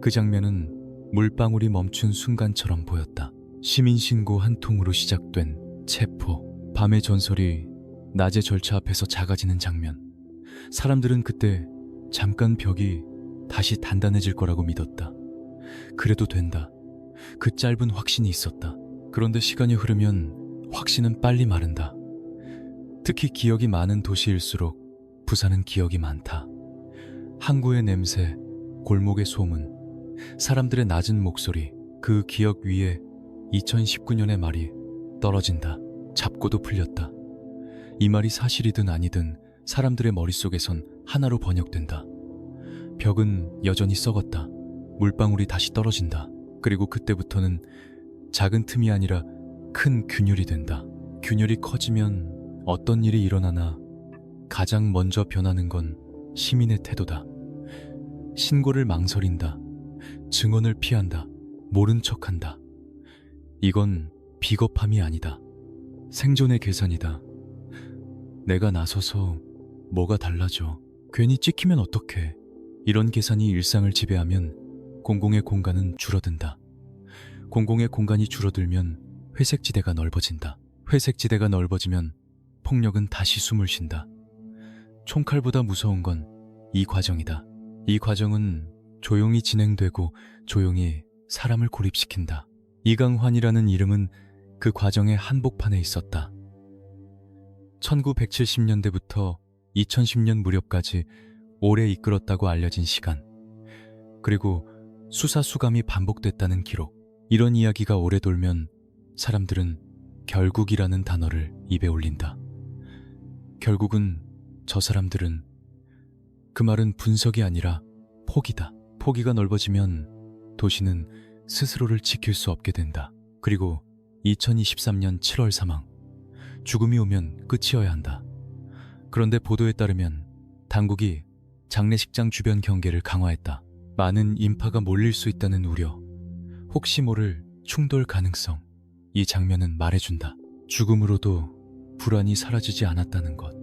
[SPEAKER 1] 그 장면은 물방울이 멈춘 순간처럼 보였다. 시민신고 한 통으로 시작된 체포. 밤의 전설이 낮의 절차 앞에서 작아지는 장면. 사람들은 그때 잠깐 벽이 다시 단단해질 거라고 믿었다. 그래도 된다. 그 짧은 확신이 있었다. 그런데 시간이 흐르면 확신은 빨리 마른다. 특히 기억이 많은 도시일수록 부산은 기억이 많다. 항구의 냄새, 골목의 소문, 사람들의 낮은 목소리, 그 기억 위에 2019년의 말이 떨어진다. 잡고도 풀렸다. 이 말이 사실이든 아니든 사람들의 머릿속에선 하나로 번역된다. 벽은 여전히 썩었다. 물방울이 다시 떨어진다. 그리고 그때부터는 작은 틈이 아니라 큰 균열이 된다. 균열이 커지면 어떤 일이 일어나나 가장 먼저 변하는 건 시민의 태도다. 신고를 망설인다. 증언을 피한다. 모른 척한다. 이건 비겁함이 아니다. 생존의 계산이다. 내가 나서서 뭐가 달라져? 괜히 찍히면 어떡해? 이런 계산이 일상을 지배하면 공공의 공간은 줄어든다. 공공의 공간이 줄어들면 회색지대가 넓어진다. 회색지대가 넓어지면 폭력은 다시 숨을 쉰다. 총칼보다 무서운 건 이 과정이다. 이 과정은 조용히 진행되고 조용히 사람을 고립시킨다. 이강환이라는 이름은 그 과정의 한복판에 있었다. 1970년대부터 2010년 무렵까지 오래 이끌었다고 알려진 시간, 그리고 수사 수감이 반복됐다는 기록. 이런 이야기가 오래 돌면 사람들은 결국이라는 단어를 입에 올린다. 결국은 저 사람들은, 그 말은 분석이 아니라 포기다. 포기가 넓어지면 도시는 스스로를 지킬 수 없게 된다. 그리고 2023년 7월 사망. 죽음이 오면 끝이어야 한다. 그런데 보도에 따르면 당국이 장례식장 주변 경계를 강화했다. 많은 인파가 몰릴 수 있다는 우려, 혹시 모를 충돌 가능성. 이 장면은 말해준다. 죽음으로도 불안이 사라지지 않았다는 것.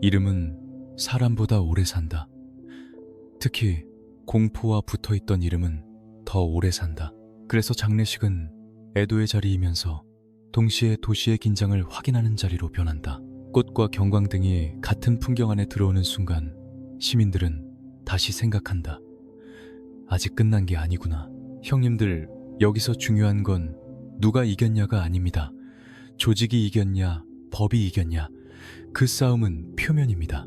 [SPEAKER 1] 이름은 사람보다 오래 산다. 특히 공포와 붙어있던 이름은 더 오래 산다. 그래서 장례식은 애도의 자리이면서 동시에 도시의 긴장을 확인하는 자리로 변한다. 꽃과 경광등이 같은 풍경 안에 들어오는 순간 시민들은 다시 생각한다. 아직 끝난 게 아니구나. 형님들, 여기서 중요한 건 누가 이겼냐가 아닙니다. 조직이 이겼냐, 법이 이겼냐, 그 싸움은 표면입니다.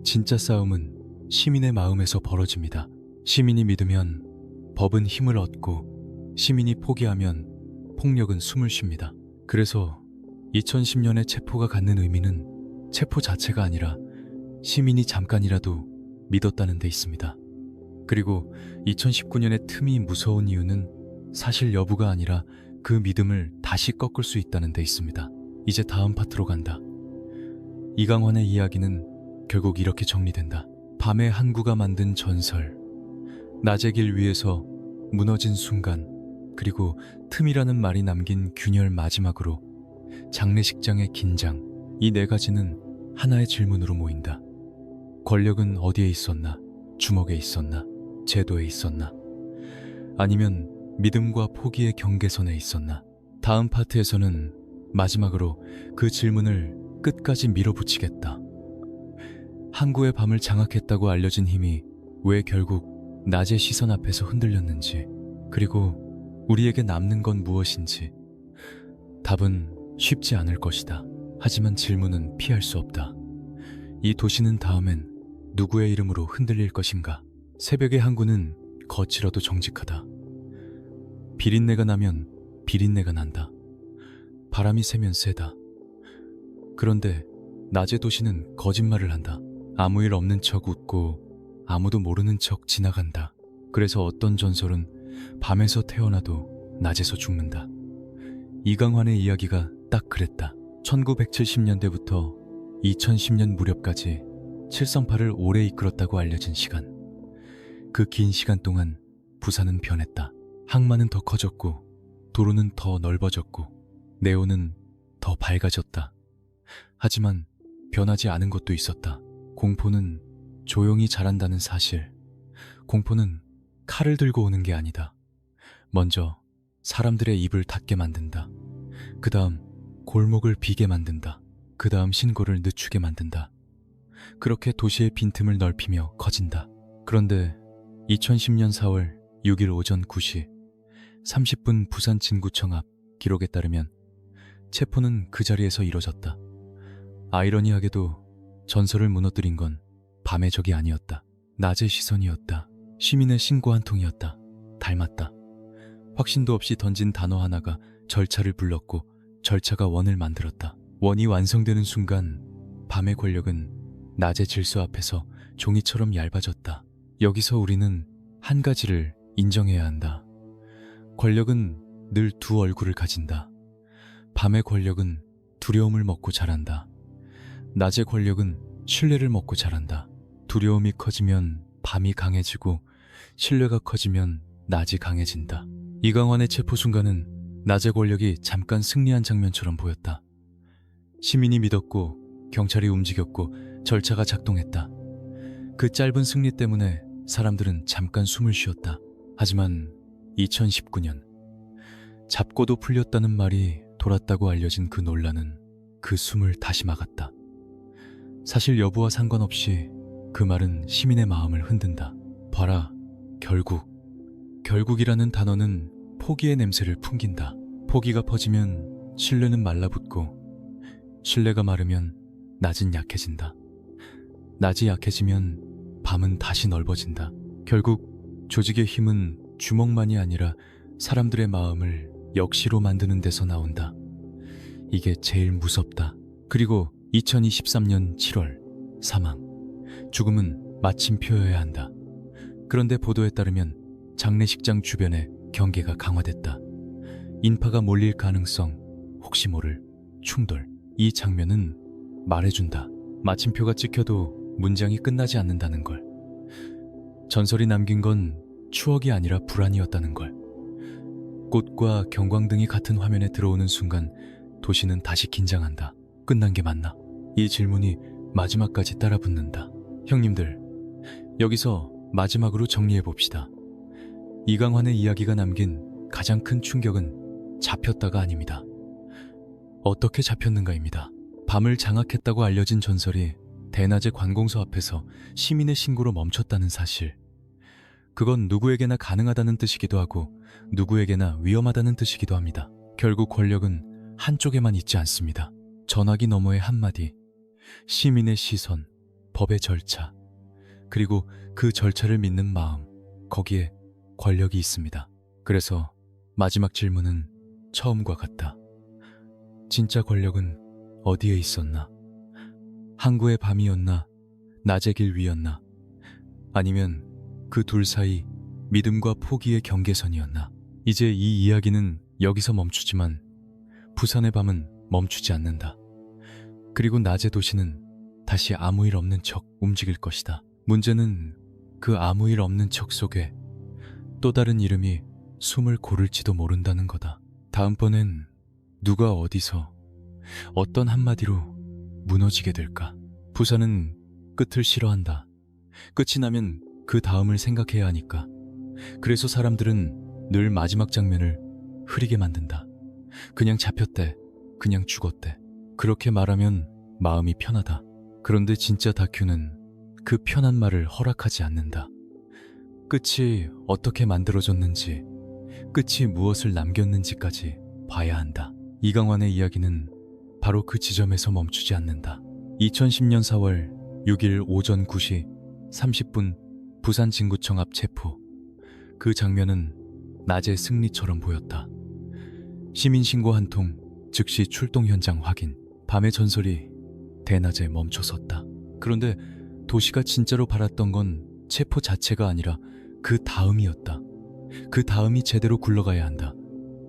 [SPEAKER 1] 진짜 싸움은 시민의 마음에서 벌어집니다. 시민이 믿으면 법은 힘을 얻고, 시민이 포기하면 폭력은 숨을 쉽니다. 그래서 2010년에 체포가 갖는 의미는 체포 자체가 아니라 시민이 잠깐이라도 믿었다는 데 있습니다. 그리고 2019년의 틈이 무서운 이유는 사실 여부가 아니라 그 믿음을 다시 꺾을 수 있다는 데 있습니다. 이제 다음 파트로 간다. 이강환의 이야기는 결국 이렇게 정리된다. 밤의 항구가 만든 전설, 낮의 길 위에서 무너진 순간, 그리고 틈이라는 말이 남긴 균열, 마지막으로 장례식장의 긴장. 이 네 가지는 하나의 질문으로 모인다. 권력은 어디에 있었나? 주먹에 있었나? 제도에 있었나? 아니면 믿음과 포기의 경계선에 있었나? 다음 파트에서는 마지막으로 그 질문을 끝까지 밀어붙이겠다. 항구의 밤을 장악했다고 알려진 힘이 왜 결국 낮의 시선 앞에서 흔들렸는지, 그리고 우리에게 남는 건 무엇인지. 답은 쉽지 않을 것이다. 하지만 질문은 피할 수 없다. 이 도시는 다음엔 누구의 이름으로 흔들릴 것인가? 새벽의 항구는 거칠어도 정직하다. 비린내가 나면 비린내가 난다. 바람이 세면 세다. 그런데 낮의 도시는 거짓말을 한다. 아무 일 없는 척 웃고 아무도 모르는 척 지나간다. 그래서 어떤 전설은 밤에서 태어나도 낮에서 죽는다. 이강환의 이야기가 딱 그랬다. 1970년대부터 2010년 무렵까지 738을 오래 이끌었다고 알려진 시간. 그 긴 시간 동안 부산은 변했다. 항만은 더 커졌고 도로는 더 넓어졌고 네온은 더 밝아졌다. 하지만 변하지 않은 것도 있었다. 공포는 조용히 자란다는 사실. 공포는 칼을 들고 오는 게 아니다. 먼저 사람들의 입을 닫게 만든다. 그 다음 골목을 비게 만든다. 그 다음 신고를 늦추게 만든다. 그렇게 도시의 빈틈을 넓히며 커진다. 그런데 2010년 4월 6일 오전 9시 30분 부산 진구청 앞 기록에 따르면 체포는 그 자리에서 이뤄졌다. 아이러니하게도 전설을 무너뜨린 건 밤의 적이 아니었다. 낮의 시선이었다. 시민의 신고 한 통이었다. 닮았다. 확신도 없이 던진 단어 하나가 절차를 불렀고 절차가 원을 만들었다. 원이 완성되는 순간 밤의 권력은 낮의 질서 앞에서 종이처럼 얇아졌다. 여기서 우리는 한 가지를 인정해야 한다. 권력은 늘 두 얼굴을 가진다. 밤의 권력은 두려움을 먹고 자란다. 낮의 권력은 신뢰를 먹고 자란다. 두려움이 커지면 밤이 강해지고 신뢰가 커지면 낮이 강해진다. 이강환의 체포 순간은 낮의 권력이 잠깐 승리한 장면처럼 보였다. 시민이 믿었고 경찰이 움직였고 절차가 작동했다. 그 짧은 승리 때문에 사람들은 잠깐 숨을 쉬었다. 하지만 2019년 잡고도 풀렸다는 말이 돌았다고 알려진 그 논란은 그 숨을 다시 막았다. 사실 여부와 상관없이 그 말은 시민의 마음을 흔든다. 봐라, 결국이라는 단어는 포기의 냄새를 풍긴다. 포기가 퍼지면 신뢰는 말라붙고 신뢰가 마르면 낮은 약해진다. 낮이 약해지면 밤은 다시 넓어진다. 결국 조직의 힘은 주먹만이 아니라 사람들의 마음을 역시로 만드는 데서 나온다. 이게 제일 무섭다. 그리고 2023년 7월 사망. 죽음은 마침표여야 한다. 그런데 보도에 따르면 장례식장 주변에 경계가 강화됐다. 인파가 몰릴 가능성, 혹시 모를 충돌. 이 장면은 말해준다. 마침표가 찍혀도 문장이 끝나지 않는다는 걸. 전설이 남긴 건 추억이 아니라 불안이었다는 걸. 꽃과 경광등이 같은 화면에 들어오는 순간 도시는 다시 긴장한다. 끝난 게 맞나? 이 질문이 마지막까지 따라붙는다. 형님들, 여기서 마지막으로 정리해봅시다. 이강환의 이야기가 남긴 가장 큰 충격은 잡혔다가 아닙니다. 어떻게 잡혔는가입니다. 밤을 장악했다고 알려진 전설이 대낮의 관공서 앞에서 시민의 신고로 멈췄다는 사실. 그건 누구에게나 가능하다는 뜻이기도 하고 누구에게나 위험하다는 뜻이기도 합니다. 결국 권력은 한쪽에만 있지 않습니다. 전화기 너머의 한마디, 시민의 시선, 법의 절차, 그리고 그 절차를 믿는 마음, 거기에 권력이 있습니다. 그래서 마지막 질문은 처음과 같다. 진짜 권력은 어디에 있었나? 항구의 밤이었나? 낮의 길 위였나? 아니면 그 둘 사이 믿음과 포기의 경계선이었나? 이제 이 이야기는 여기서 멈추지만 부산의 밤은 멈추지 않는다. 그리고 낮의 도시는 다시 아무 일 없는 척 움직일 것이다. 문제는 그 아무 일 없는 척 속에 또 다른 이름이 숨을 고를지도 모른다는 거다. 다음번엔 누가 어디서 어떤 한마디로 무너지게 될까? 부산은 끝을 싫어한다. 끝이 나면 그 다음을 생각해야 하니까. 그래서 사람들은 늘 마지막 장면을 흐리게 만든다. 그냥 잡혔대. 그냥 죽었대. 그렇게 말하면 마음이 편하다. 그런데 진짜 다큐는 그 편한 말을 허락하지 않는다. 끝이 어떻게 만들어졌는지, 끝이 무엇을 남겼는지까지 봐야 한다. 이강환의 이야기는 바로 그 지점에서 멈추지 않는다. 2010년 4월 6일 오전 9시 30분 부산 진구청 앞 체포. 그 장면은 낮의 승리처럼 보였다. 시민 신고 한 통, 즉시 출동 현장 확인. 밤의 전설이 대낮에 멈춰섰다. 그런데 도시가 진짜로 바랐던 건 체포 자체가 아니라 그 다음이었다. 그 다음이 제대로 굴러가야 한다.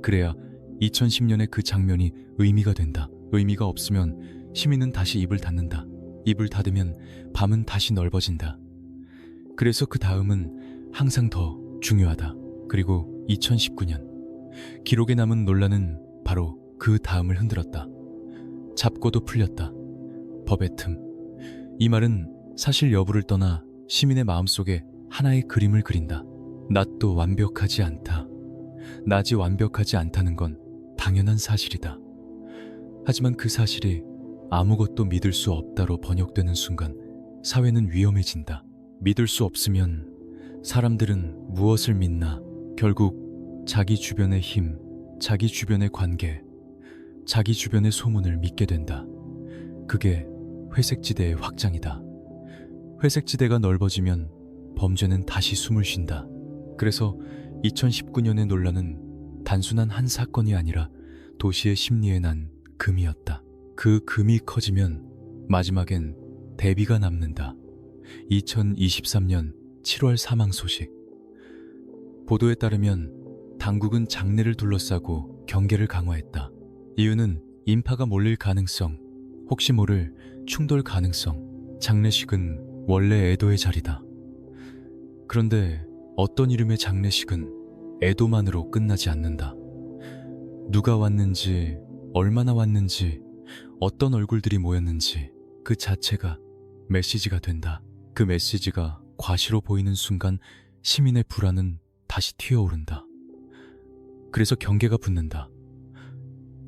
[SPEAKER 1] 그래야 2010년의 그 장면이 의미가 된다. 의미가 없으면 시민은 다시 입을 닫는다. 입을 닫으면 밤은 다시 넓어진다. 그래서 그 다음은 항상 더 중요하다. 그리고 2019년 기록에 남은 논란은 바로 그 다음을 흔들었다. 잡고도 풀렸다. 법의 틈. 이 말은 사실 여부를 떠나 시민의 마음속에 하나의 그림을 그린다. 낮도 완벽하지 않다. 낮이 완벽하지 않다는 건 당연한 사실이다. 하지만 그 사실이 아무것도 믿을 수 없다로 번역되는 순간 사회는 위험해진다. 믿을 수 없으면 사람들은 무엇을 믿나? 결국 자기 주변의 힘, 자기 주변의 관계, 자기 주변의 소문을 믿게 된다. 그게 회색지대의 확장이다. 회색지대가 넓어지면 범죄는 다시 숨을 쉰다. 그래서 2019년의 논란은 단순한 한 사건이 아니라 도시의 심리에 난 금이었다. 그 금이 커지면 마지막엔 대비가 남는다. 2023년 7월 사망 소식. 보도에 따르면 당국은 장례를 둘러싸고 경계를 강화했다. 이유는 인파가 몰릴 가능성, 혹시 모를 충돌 가능성. 장례식은 원래 애도의 자리다. 그런데 어떤 이름의 장례식은 애도만으로 끝나지 않는다. 누가 왔는지, 얼마나 왔는지, 어떤 얼굴들이 모였는지 그 자체가 메시지가 된다. 그 메시지가 과시로 보이는 순간 시민의 불안은 다시 튀어오른다. 그래서 경계가 붙는다.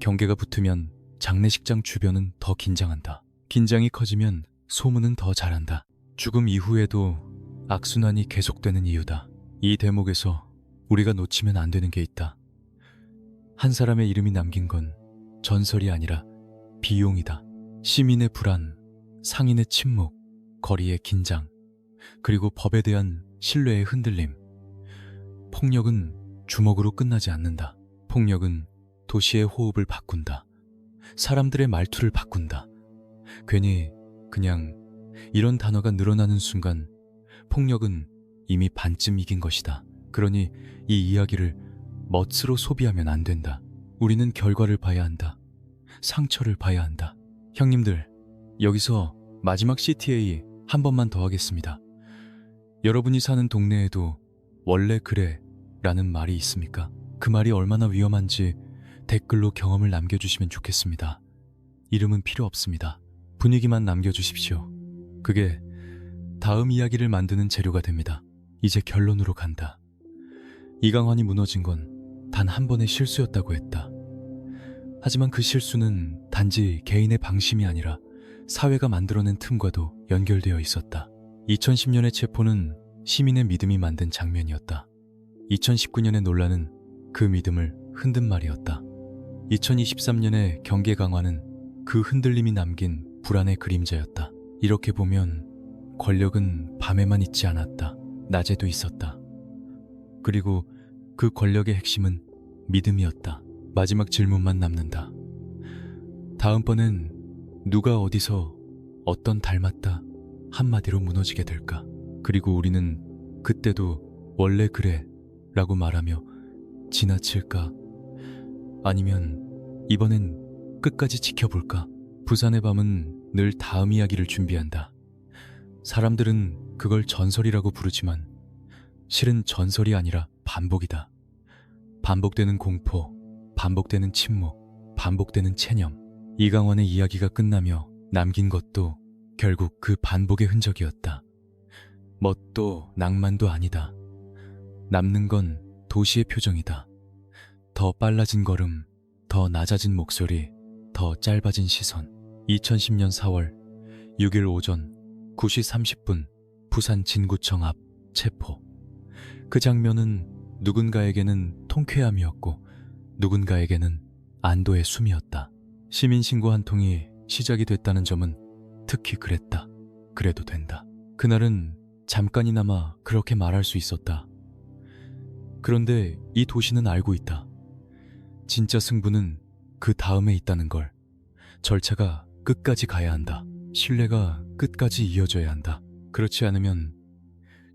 [SPEAKER 1] 경계가 붙으면 장례식장 주변은 더 긴장한다. 긴장이 커지면 소문은 더 잘한다. 죽음 이후에도 악순환이 계속되는 이유다. 이 대목에서 우리가 놓치면 안 되는 게 있다. 한 사람의 이름이 남긴 건 전설이 아니라 비용이다. 시민의 불안, 상인의 침묵, 거리의 긴장, 그리고 법에 대한 신뢰의 흔들림. 폭력은 주먹으로 끝나지 않는다. 폭력은 도시의 호흡을 바꾼다. 사람들의 말투를 바꾼다. 괜히 그냥 이런 단어가 늘어나는 순간 폭력은 이미 반쯤 이긴 것이다. 그러니 이 이야기를 멋으로 소비하면 안 된다. 우리는 결과를 봐야 한다. 상처를 봐야 한다. 형님들, 여기서 마지막 CTA 한 번만 더 하겠습니다. 여러분이 사는 동네에도 원래 그래 라는 말이 있습니까? 그 말이 얼마나 위험한지 댓글로 경험을 남겨주시면 좋겠습니다. 이름은 필요 없습니다. 분위기만 남겨주십시오. 그게 다음 이야기를 만드는 재료가 됩니다. 이제 결론으로 간다. 이강환이 무너진 건 단 한 번의 실수였다고 했다. 하지만 그 실수는 단지 개인의 방심이 아니라 사회가 만들어낸 틈과도 연결되어 있었다. 2010년의 체포는 시민의 믿음이 만든 장면이었다. 2019년의 논란은 그 믿음을 흔든 말이었다. 2023년의 경계 강화는 그 흔들림이 남긴 불안의 그림자였다. 이렇게 보면 권력은 밤에만 있지 않았다. 낮에도 있었다. 그리고 그 권력의 핵심은 믿음이었다. 마지막 질문만 남는다. 다음번엔 누가 어디서 어떤 닮았다 한마디로 무너지게 될까? 그리고 우리는 그때도 원래 그래 라고 말하며 지나칠까? 아니면 이번엔 끝까지 지켜볼까? 부산의 밤은 늘 다음 이야기를 준비한다. 사람들은 그걸 전설이라고 부르지만 실은 전설이 아니라 반복이다. 반복되는 공포, 반복되는 침묵, 반복되는 체념. 이강환의 이야기가 끝나며 남긴 것도 결국 그 반복의 흔적이었다. 멋도 낭만도 아니다. 남는 건 도시의 표정이다. 더 빨라진 걸음, 더 낮아진 목소리, 더 짧아진 시선. 2010년 4월 6일 오전 9시 30분 부산 진구청 앞 체포. 그 장면은 누군가에게는 통쾌함이었고 누군가에게는 안도의 숨이었다. 시민신고 한 통이 시작이 됐다는 점은 특히 그랬다. 그래도 된다. 그날은 잠깐이나마 그렇게 말할 수 있었다. 그런데 이 도시는 알고 있다. 진짜 승부는 그 다음에 있다는 걸. 절차가 끝까지 가야 한다. 신뢰가 끝까지 이어져야 한다. 그렇지 않으면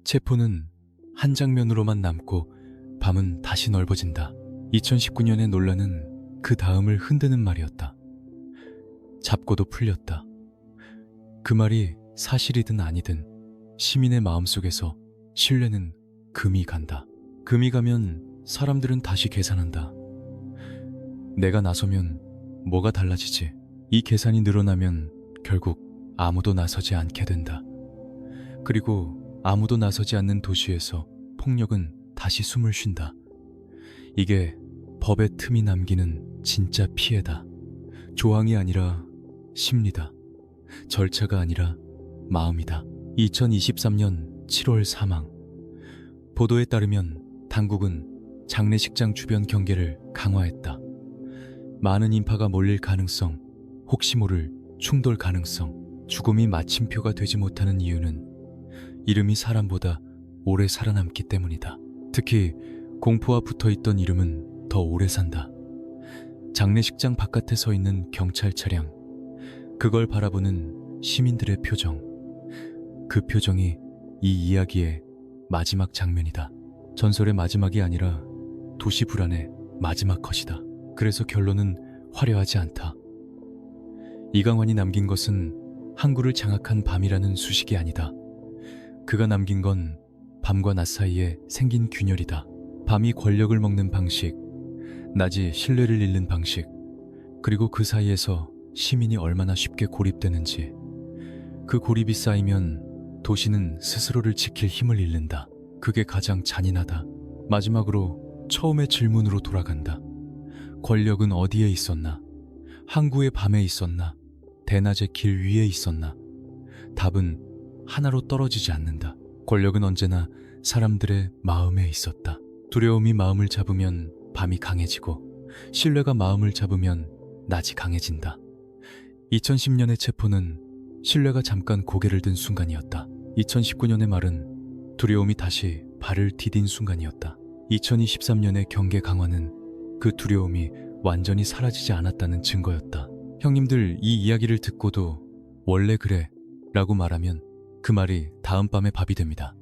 [SPEAKER 1] 체포는 한 장면으로만 남고 밤은 다시 넓어진다. 2019년의 논란은 그 다음을 흔드는 말이었다. 잡고도 풀렸다. 그 말이 사실이든 아니든 시민의 마음속에서 신뢰는 금이 간다. 금이 가면 사람들은 다시 계산한다. 내가 나서면 뭐가 달라지지? 이 계산이 늘어나면 결국 아무도 나서지 않게 된다. 그리고 아무도 나서지 않는 도시에서 폭력은 다시 숨을 쉰다. 이게 법의 틈이 남기는 진짜 피해다. 조항이 아니라 심리다. 절차가 아니라 마음이다. 2023년 7월 사망. 보도에 따르면 당국은 장례식장 주변 경계를 강화했다. 많은 인파가 몰릴 가능성, 혹시 모를 충돌 가능성, 죽음이 마침표가 되지 못하는 이유는 이름이 사람보다 오래 살아남기 때문이다. 특히 공포와 붙어있던 이름은 더 오래 산다. 장례식장 바깥에 서 있는 경찰 차량, 그걸 바라보는 시민들의 표정, 그 표정이 이 이야기의 마지막 장면이다. 전설의 마지막이 아니라 도시 불안의 마지막 컷이다. 그래서 결론은 화려하지 않다. 이강환이 남긴 것은 항구를 장악한 밤이라는 수식이 아니다. 그가 남긴 건 밤과 낮 사이에 생긴 균열이다. 밤이 권력을 먹는 방식, 낮이 신뢰를 잃는 방식, 그리고 그 사이에서 시민이 얼마나 쉽게 고립되는지. 그 고립이 쌓이면 도시는 스스로를 지킬 힘을 잃는다. 그게 가장 잔인하다. 마지막으로 처음의 질문으로 돌아간다. 권력은 어디에 있었나? 항구의 밤에 있었나? 대낮의 길 위에 있었나? 답은 하나로 떨어지지 않는다. 권력은 언제나 사람들의 마음에 있었다. 두려움이 마음을 잡으면 밤이 강해지고 신뢰가 마음을 잡으면 낮이 강해진다. 2010년의 체포는 신뢰가 잠깐 고개를 든 순간이었다. 2019년의 말은 두려움이 다시 발을 디딘 순간이었다. 2023년의 경계 강화는 그 두려움이 완전히 사라지지 않았다는 증거였다. 형님들, 이 이야기를 듣고도 원래 그래 라고 말하면 그 말이 다음 밤의 밥이 됩니다.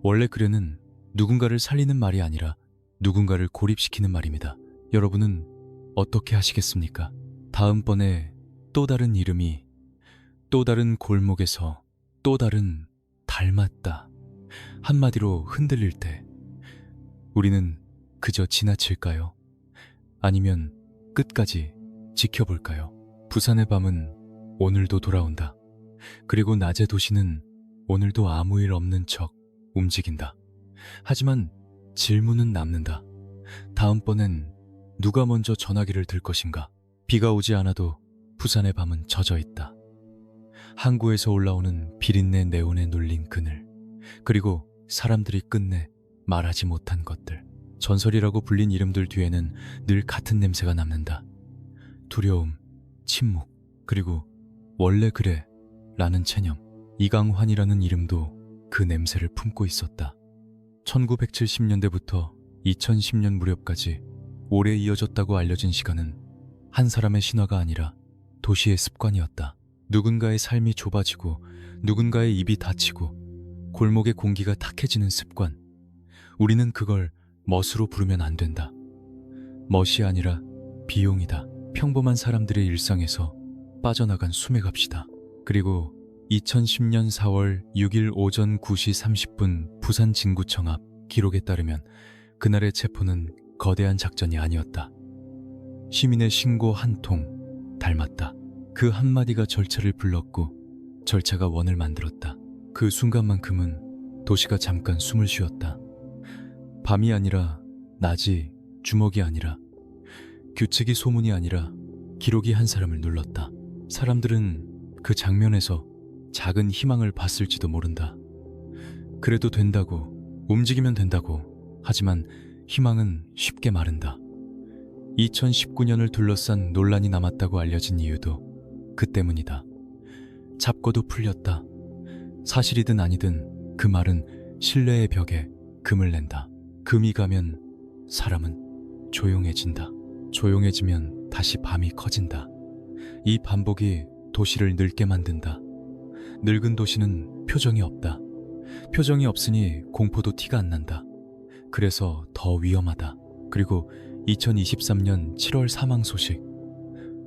[SPEAKER 1] 원래 그래는 누군가를 살리는 말이 아니라 누군가를 고립시키는 말입니다. 여러분은 어떻게 하시겠습니까? 다음번에 또 다른 이름이 또 다른 골목에서 또 다른 닮았다 한마디로 흔들릴 때 우리는 그저 지나칠까요? 아니면 끝까지 지켜볼까요? 부산의 밤은 오늘도 돌아온다. 그리고 낮의 도시는 오늘도 아무 일 없는 척 움직인다. 하지만 질문은 남는다. 다음번엔 누가 먼저 전화기를 들 것인가? 비가 오지 않아도 부산의 밤은 젖어 있다. 항구에서 올라오는 비린내 네온에 눌린 그늘, 그리고 사람들이 끝내 말하지 못한 것들. 전설이라고 불린 이름들 뒤에는 늘 같은 냄새가 남는다. 두려움, 침묵, 그리고 원래 그래 라는 체념. 이강환이라는 이름도 그 냄새를 품고 있었다. 1970년대부터 2010년 무렵까지 오래 이어졌다고 알려진 시간은 한 사람의 신화가 아니라 도시의 습관이었다. 누군가의 삶이 좁아지고 누군가의 입이 닫히고 골목의 공기가 탁해지는 습관. 우리는 그걸 멋으로 부르면 안 된다. 멋이 아니라 비용이다. 평범한 사람들의 일상에서 빠져나간 숨의 값이다. 그리고 2010년 4월 6일 오전 9시 30분 부산 진구청 앞 기록에 따르면 그날의 체포는 거대한 작전이 아니었다. 시민의 신고 한 통 닮았다. 그 한마디가 절차를 불렀고 절차가 원을 만들었다. 그 순간만큼은 도시가 잠깐 숨을 쉬었다. 밤이 아니라 낮이, 주먹이 아니라 규칙이 소문이 아니라 기록이 한 사람을 눌렀다. 사람들은 그 장면에서 작은 희망을 봤을지도 모른다. 그래도 된다고, 움직이면 된다고. 하지만 희망은 쉽게 마른다. 2019년을 둘러싼 논란이 남았다고 알려진 이유도 그 때문이다. 잡고도 풀렸다. 사실이든 아니든 그 말은 신뢰의 벽에 금을 낸다. 금이 가면 사람은 조용해진다. 조용해지면 다시 밤이 커진다. 이 반복이 도시를 늙게 만든다. 늙은 도시는 표정이 없다. 표정이 없으니 공포도 티가 안 난다. 그래서 더 위험하다. 그리고 2023년 7월 사망 소식.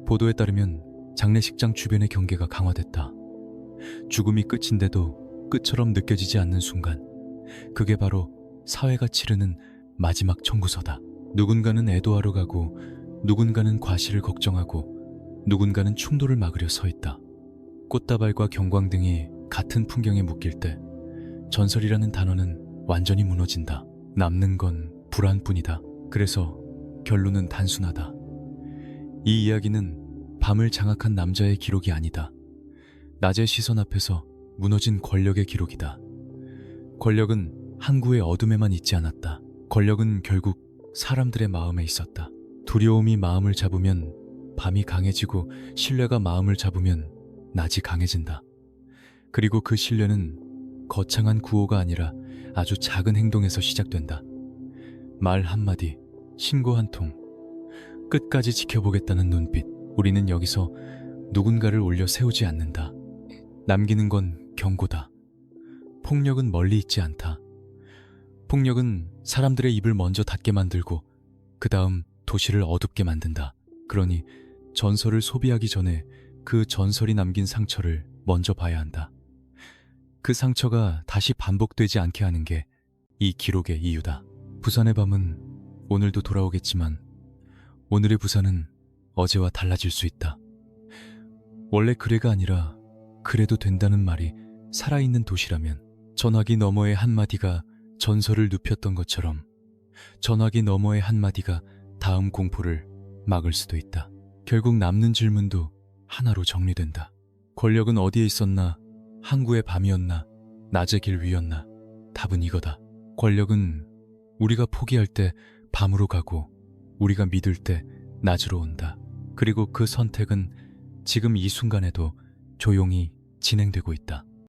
[SPEAKER 1] 보도에 따르면 장례식장 주변의 경계가 강화됐다. 죽음이 끝인데도 끝처럼 느껴지지 않는 순간, 그게 바로 사회가 치르는 마지막 청구서다. 누군가는 애도하러 가고, 누군가는 과실을 걱정하고, 누군가는 충돌을 막으려 서 있다. 꽃다발과 경광등이 같은 풍경에 묶일 때 전설이라는 단어는 완전히 무너진다. 남는 건 불안뿐이다. 그래서 결론은 단순하다. 이 이야기는 밤을 장악한 남자의 기록이 아니다. 낮의 시선 앞에서 무너진 권력의 기록이다. 권력은 항구의 어둠에만 있지 않았다. 권력은 결국 사람들의 마음에 있었다. 두려움이 마음을 잡으면 밤이 강해지고, 신뢰가 마음을 잡으면 낮이 강해진다. 그리고 그 신뢰는 거창한 구호가 아니라 아주 작은 행동에서 시작된다. 말 한마디, 신고 한 통, 끝까지 지켜보겠다는 눈빛. 우리는 여기서 누군가를 올려 세우지 않는다. 남기는 건 경고다. 폭력은 멀리 있지 않다. 폭력은 사람들의 입을 먼저 닫게 만들고 그 다음 도시를 어둡게 만든다. 그러니 전설을 소비하기 전에 그 전설이 남긴 상처를 먼저 봐야 한다. 그 상처가 다시 반복되지 않게 하는 게 이 기록의 이유다. 부산의 밤은 오늘도 돌아오겠지만 오늘의 부산은 어제와 달라질 수 있다. 원래 그래가 아니라 그래도 된다는 말이 살아있는 도시라면 전화기 너머의 한마디가 전설을 눕혔던 것처럼 전화기 너머의 한마디가 다음 공포를 막을 수도 있다. 결국 남는 질문도 하나로 정리된다. 권력은 어디에 있었나? 항구의 밤이었나? 낮의 길 위였나? 답은 이거다. 권력은 우리가 포기할 때 밤으로 가고, 우리가 믿을 때 낮으로 온다. 그리고 그 선택은 지금 이 순간에도 조용히 진행되고 있다.